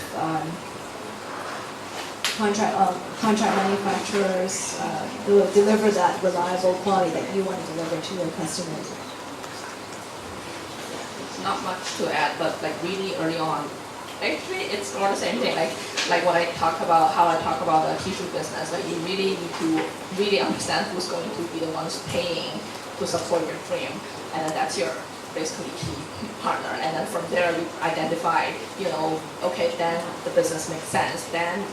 contract manufacturers will deliver that reliable quality that you want to deliver to your customers? Not much to add, but like really early on, actually it's more the same thing. Like what I talk about, how I talk about the tissue business. Like you really need to really understand who's going to be the ones paying to support your dream, and then that's your basically key partner. And then from there you identify, okay, then the business makes sense. Then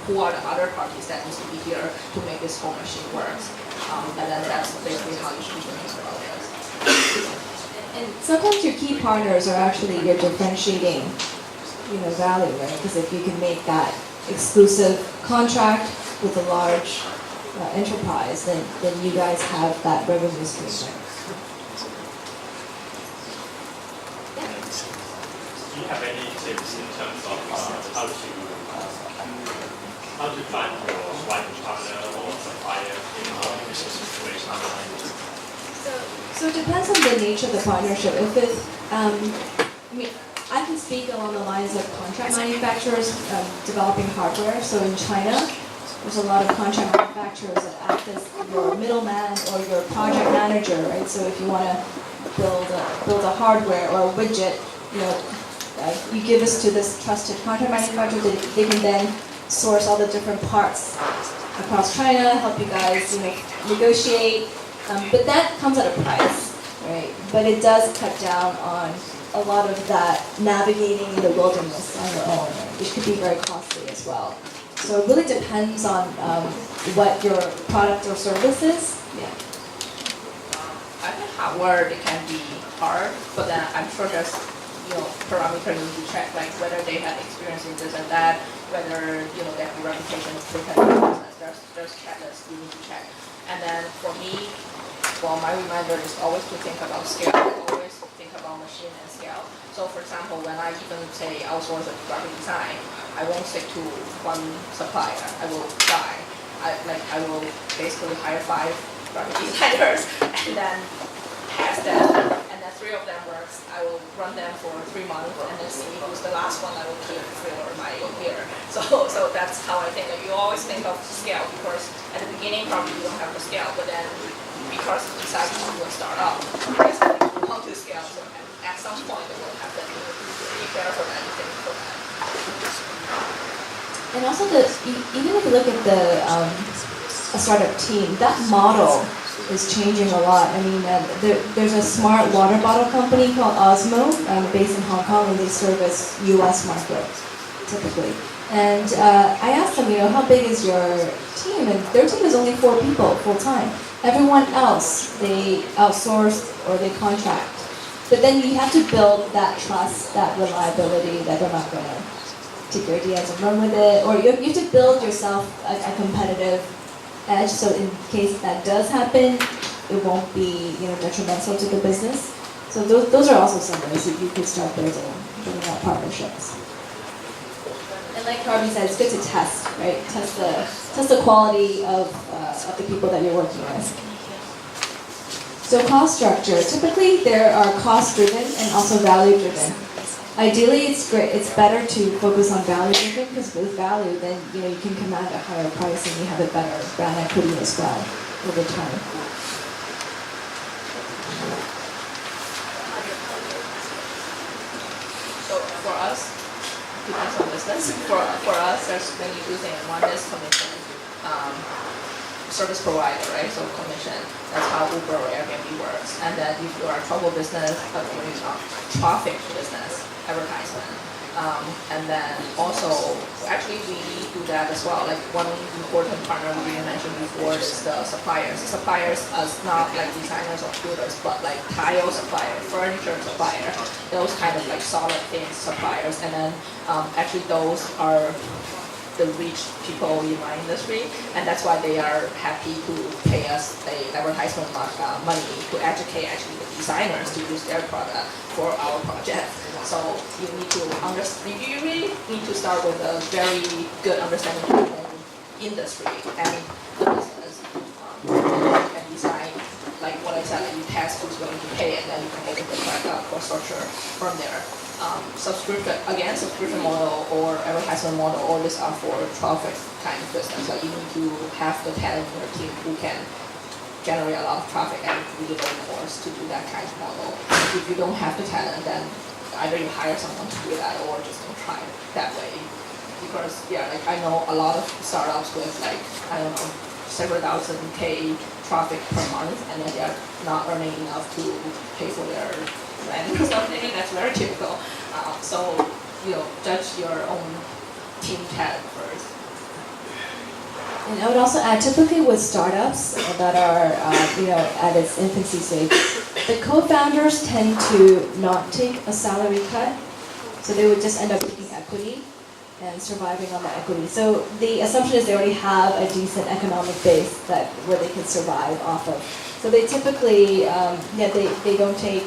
who are the other parties that needs to be here to make this whole machine work. And then that's basically how you should think about this. And sometimes your key partners are actually your differentiating, value, right? Because if you can make that exclusive contract with a large enterprise, then you guys have that revenue stream. Do you have any tips in terms of how to find your right partner or supplier in a situation? So it depends on the nature of the partnership. If it's, I can speak along the lines of contract manufacturers developing hardware. So in China, there's a lot of contract manufacturers that act as your middleman or your project manager, right? So if you want to build a hardware or a widget, you give this to this trusted contract manufacturer. They can then source all the different parts across China, help you guys, negotiate. But that comes at a price, right? But it does cut down on a lot of that navigating the wilderness on your own, which could be very costly as well. So it really depends on what your product or service is. Yeah. I think hardware, it can be hard, but then I'm sure there's parameters you need to check, like whether they have experience in this and that, whether they have a reputation for business. There's checklists you need to check. And then for me, my reminder is always to think about scale. Always think about machine and scale. So for example, when I even say outsource a graphic design, I won't stick to one supplier. I will try. I will basically hire 5 graphic designers and then test them. And then 3 of them works. I will run them for 3 months and then see who's the last one I will keep for my year. So that's how I think. Like you always think of scale, because at the beginning probably you don't have the scale, but then because you decide to do a startup, you want to scale. So at some point it will happen. Be careful that you think for that. And also, even if you look at a startup team, that model is changing a lot. I mean, there's a smart water bottle company called Osmo, based in Hong Kong, and they service U.S. market typically. And I asked them, how big is your team? And their team is only 4 people full time. Everyone else, they outsource or they contract. But then you have to build that trust, that reliability, that they're not going to take your ideas and run with it. Or you have to build yourself a competitive edge, so in case that does happen, it won't be detrimental to the business. So those are also some ways that you could start building out partnerships. And like Harvey said, it's good to test, right? Test the quality of the people that you're working with. So cost structure. Typically, there are cost-driven and also value-driven. Ideally, it's better to focus on value-driven, because with value, then you can command a higher price and you have a better brand equity as well over time. So for us, depends on business. For us, there's mainly 2 things. One is commission, service provider, right? So commission. That's how Uber or Airbnb works. And then if you are a travel business, traffic business, advertisement. And then also, actually we do that as well. Like one important partner we mentioned before is the suppliers. Suppliers is not like designers or builders, but like tile supplier, furniture supplier, those kind of like solid things suppliers. And then actually those are the rich people in my industry, and that's why they are happy to pay us the advertisement money to educate actually the designers to use their product for our project. So you need to you really need to start with a very good understanding of your own industry and the business. You can design, like what I said, you test guest who's willing to pay, and then you can make a different cost structure from there. Subscription model or advertisement model, all these are for traffic kind of business. Like you need to have the talent in your team who can generate a lot of traffic and really learn course to do that kind of model. If you don't have the talent, then either you hire someone to do that or just don't try it that way. Because like I know a lot of startups with like, I don't know, several thousand K traffic per month, and then they're not earning enough to pay for their rent or something. That's very typical. So judge your own team talent first. And I would also add, typically with startups that are, at its infancy stage, the co-founders tend to not take a salary cut, so they would just end up taking equity and surviving on the equity. So the assumption is they already have a decent economic base where they can survive off of. So they typically, they don't take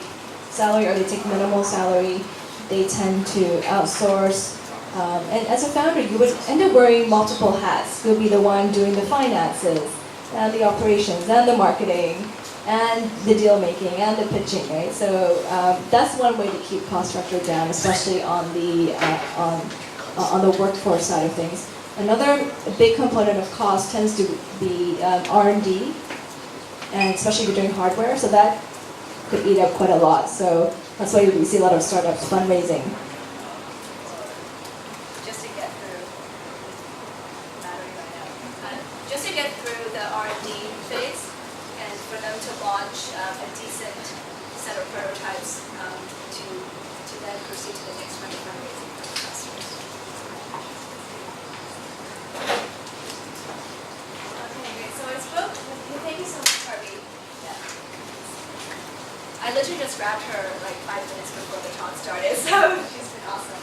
salary, or they take minimal salary. They tend to outsource. And as a founder, you would end up wearing multiple hats. You'll be the one doing the finances, and the operations, and the marketing, and the deal making, and the pitching, right? So that's one way to keep cost structure down, especially on the workforce side of things. Another big component of cost tends to be R&D, and especially if you're doing hardware, so that could eat up quite a lot. So that's why we see a lot of startups fundraising. The R&D phase, and for them to launch a decent set of prototypes to then proceed to the next round of fundraising for the customers. Okay, great. So I spoke. Thank you so much, Harvey. Yeah. I literally just grabbed her like 5 minutes before the talk started, so she's been awesome.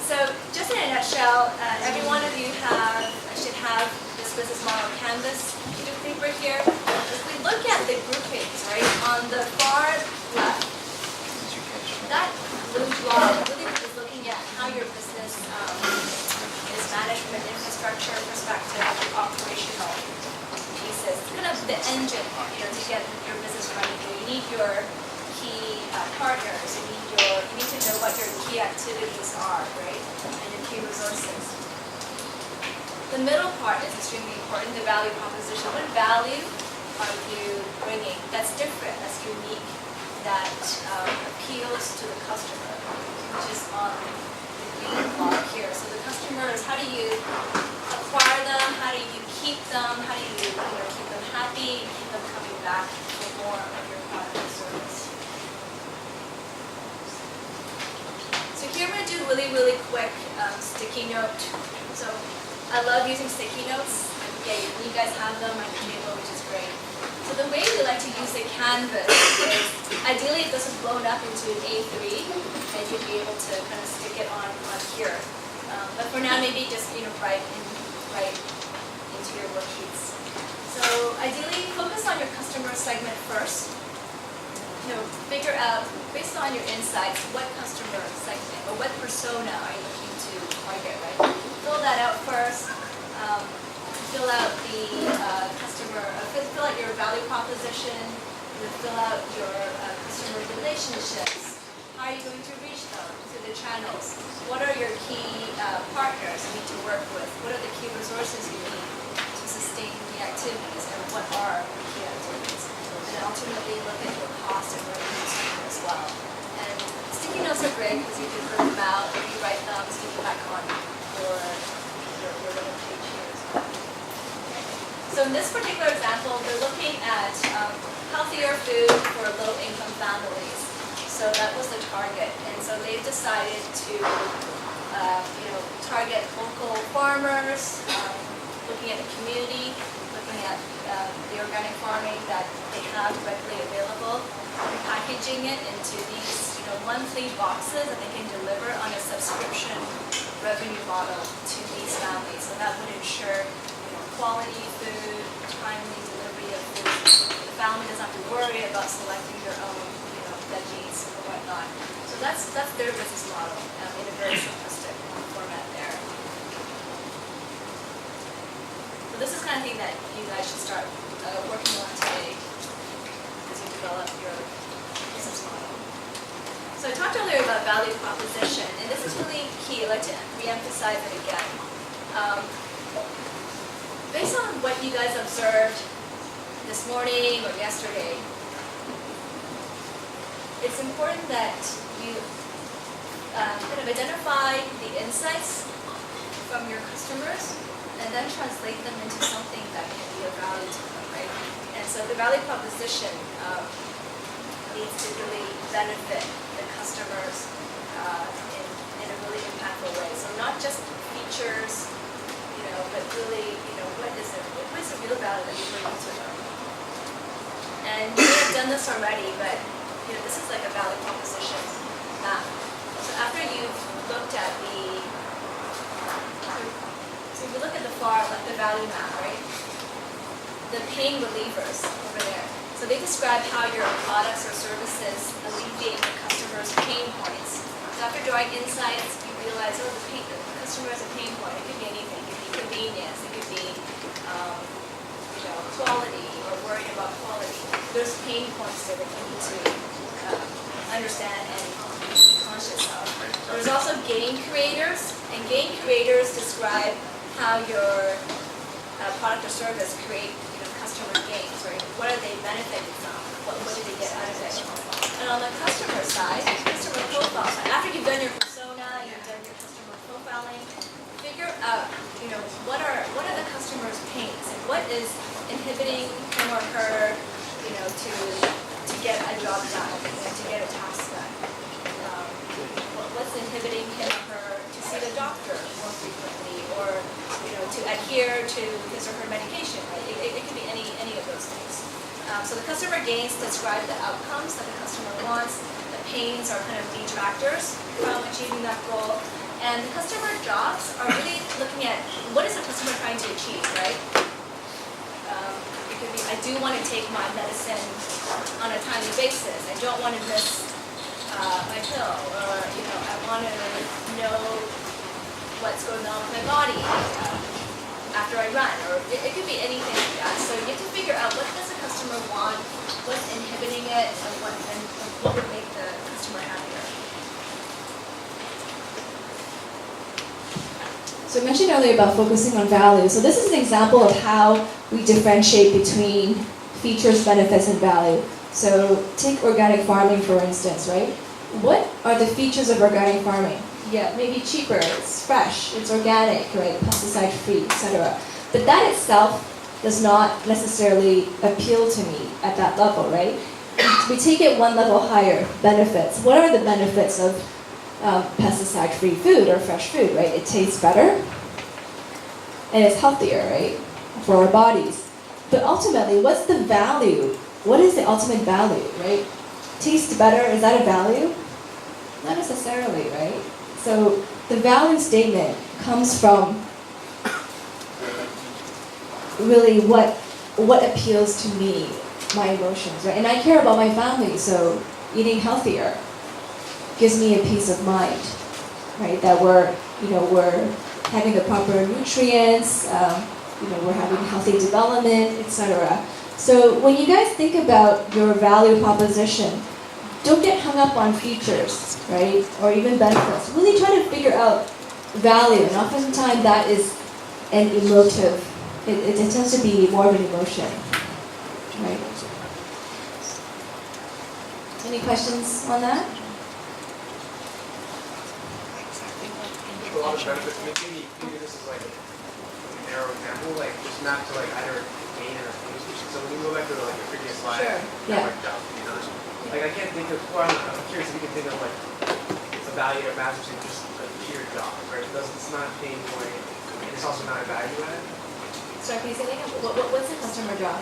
So just in a nutshell, every one of you should have this business model canvas sheet of paper here. If we look at the groupings, right, on the far left, that blue block really is looking at how your business is managed from an infrastructure perspective, operational pieces. It's kind of the engine, to get your business running. You need your key partners. You need to know what your key activities are, right, and your key resources. The middle part is extremely important, the value proposition. What value are you bringing that's different, that's unique, that appeals to the customer, which is on the green block here. So the customers, how do you acquire them? How do you keep them? How do you keep them happy, keep them coming back for more of your product or service? So here I'm going to do really, really quick sticky note. So I love using sticky notes. You guys have them on your table, which is great. So the way we like to use the canvas is, ideally if this is blown up into an A3, then you'd be able to kind of stick it on here. But for now, maybe just write into your worksheets. So ideally, focus on your customer segment first. Figure out, based on your insights, what customer segment or what persona are you looking to target, right? Fill that out first. Fill out the fill out your value proposition. Fill out your customer relationships. How are you going to reach them through the channels? What are your key partners you need to work with? What are the key resources you need to sustain the activities, and what are the key activities? And then ultimately look at your cost and revenue structure as well. And sticky notes are great because you can print them out, rewrite them, stick them back on your little page here as well. So in this particular example, they're looking at healthier food for low-income families. So that was the target, and so they've decided to target local farmers, looking at the community, looking at the organic farming that they have readily available, and packaging it into these monthly boxes that they can deliver on a subscription revenue model to these families. So that would ensure quality food, timely delivery of food. The family doesn't have to worry about selecting their own veggies or whatnot. So that's their business model in a very simplistic format there. So this is kind of thing that you guys should start working on today. As you develop your business model. So I talked earlier about value proposition, and this is really key. I'd like to re-emphasize it again. Based on what you guys observed this morning or yesterday, it's important that you kind of identify the insights from your customers and then translate them into something that can be of value to them, right? And so the value proposition needs to really benefit the customers in a really impactful way. So not just features, but really, what is the real value that you bring to them? And you may have done this already, but this is like a value proposition map. So after you've looked at so if you look at the far left, the value map, right? The pain relievers over there. So they describe how your products or services alleviate the customer's pain points. So after drawing insights, you realize, the customer has a pain point. It could be anything. It could be convenience. It could be, quality or worrying about quality. There's pain points there that you need to understand and be conscious of. There's also gain creators, and gain creators describe how your product or service create customer gains, right? What are they benefiting from? What do they get out of it? And on the customer side, customer profile side, after you've done your persona, you've done your customer profiling, figure out, what are the customer's pains and what is inhibiting him or her, to get a job done, to get a task done. What's inhibiting him or her to see the doctor more frequently, or to adhere to his or her medication, right? It could be any of those things. So the customer gains describe the outcomes that the customer wants. The pains are kind of detractors from achieving that goal. And the customer jobs are really looking at what is the customer trying to achieve, right? It could be, I do want to take my medicine on a timely basis. I don't want to miss my pill, or I want to know what's going on with my body after I run, or it could be anything like that. So you have to figure out what does the customer want, what's inhibiting it, and what would make the customer happier. So I mentioned earlier about focusing on value. So this is an example of how we differentiate between features, benefits, and value. So take organic farming, for instance, right? What are the features of organic farming? Yeah, maybe cheaper, it's fresh, it's organic, right? Pesticide-free, etc. But that itself does not necessarily appeal to me at that level, right? We take it one level higher, benefits. What are the benefits of pesticide-free food or fresh food, right? It tastes better, and it's healthier, right, for our bodies. But ultimately, what's the value? What is the ultimate value, right? Tastes better, is that a value? Not necessarily, right? So the value statement comes from really what appeals to me, my emotions, right? And I care about my family, so eating healthier gives me a peace of mind, right? That we're having the proper nutrients, we're having healthy development, etc. So when you guys think about your value proposition, don't get hung up on features, right? Or even benefits. Really try to figure out value, and oftentimes that is an emotive. It tends to be more of an emotion, right? Any questions on that? A lot of benefits. Maybe this is like a narrow example, like just map to like either gain or lose. So when you go back to like your previous slide, Sure. Yeah. like job, like I can't think of. Well, I'm curious if you can think of like a value that matters to just a pure job, right? It's not a pain point, and it's also not a value add. Sorry, can you say that again? What's the customer job?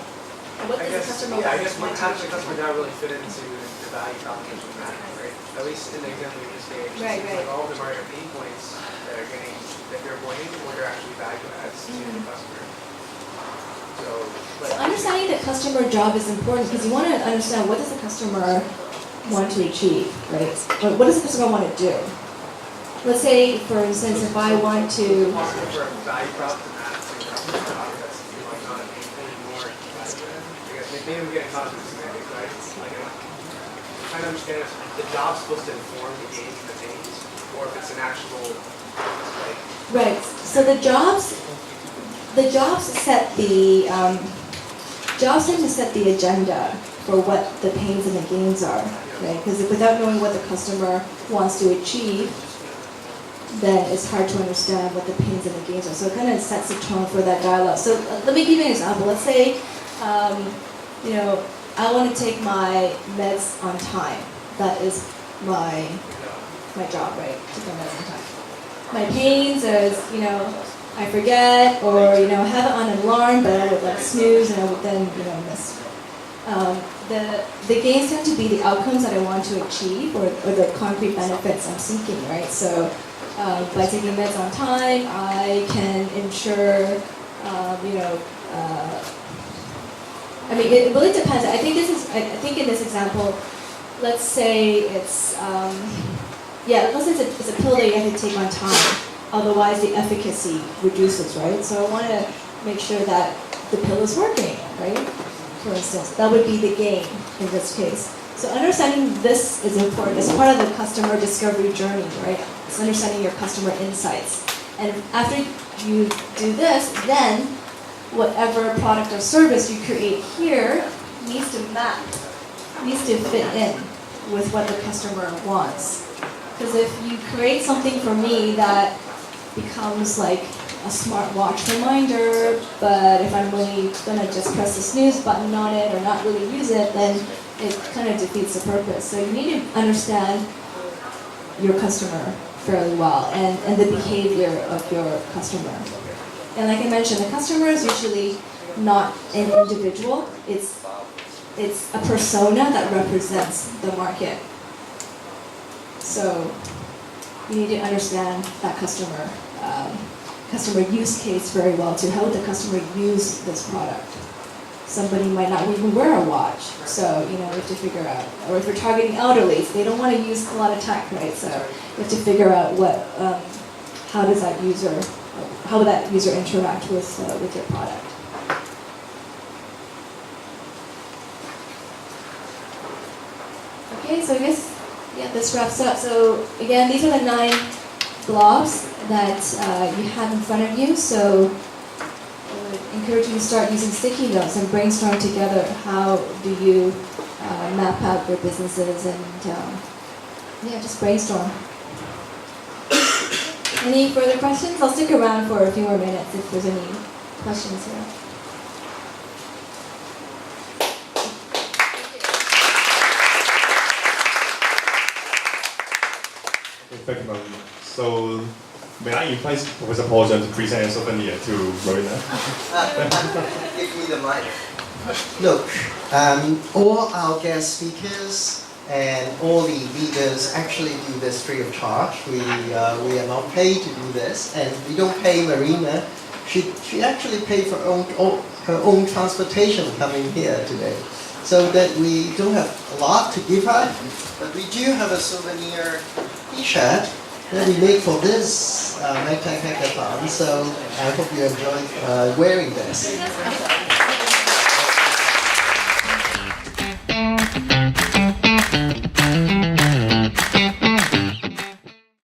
What does the customer I guess want how to does the achieve? customer job really fit into the value proposition matter, right? At least in the example you just gave, it Right, seems right. like all of them are pain points that they're avoiding, or they're actually value adds to the customer. So Understanding the customer job is important because you want to understand what does the customer want to achieve, right? What does the customer want to do? Let's say, for instance, if I want to... possible for a value prop to match the customer job, that's like not a pain point anymore. I guess maybe we're getting caught in the semantics, right? I'm trying to understand if the job's supposed to inform the games and the things, or if it's an actual, like, Right. So the jobs set the jobs tend to set the agenda for what the pains and the gains are, right? Because without knowing what the customer wants to achieve, then it's hard to understand what the pains and the gains are. So it kind of sets the tone for that dialogue. So let me give you an example. Let's say, I want to take my meds on time. That is my job, right? Take my meds on time. My pains is, I forget, or have it on an alarm, but I would like snooze and I would then miss. The gains tend to be the outcomes that I want to achieve, or the concrete benefits I'm seeking, right? So by taking meds on time, I can ensure, it really depends. I think in this example, let's say it's it's a pill that you have to take on time. Otherwise, the efficacy reduces, right? So I want to make sure that the pill is working, right? For instance, that would be the gain in this case. So understanding this is important. It's part of the customer discovery journey, right? It's understanding your customer insights. And after you do this, then whatever product or service you create here needs to fit in with what the customer wants. Because if you create something for me that becomes like a smartwatch reminder, but if I'm really gonna just press the snooze button on it or not really use it, then it kind of defeats the purpose. So you need to understand your customer fairly well and the behavior of your customer. And like I mentioned, the customer is usually not an individual. It's a persona that represents the market. So you need to understand that customer use case very well too. How would the customer use this product? Somebody might not even wear a watch, so we have to figure out. Or if we're targeting elderlies, they don't want to use a lot of tech, right? So we have to figure out how would that user interact with your product. Okay, so I guess this wraps up. So again, these are the 9 blobs that you have in front of you. So I would encourage you to start using sticky notes and brainstorm together. How do you map out your businesses and just brainstorm. Any further questions? I'll stick around for a few more minutes if there's any questions here. Thank you, Marina. So, may I invite Professor Paul John to present a souvenir to Marina? Give me the mic. Look, all our guest speakers and all the leaders actually do this free of charge. We are not paid to do this, and we don't pay Marina. She actually paid for her own transportation coming here today, so that we don't have a lot to give her, but we do have a souvenir T-shirt that we made for this MedTech Hackathon. So I hope you enjoy wearing this.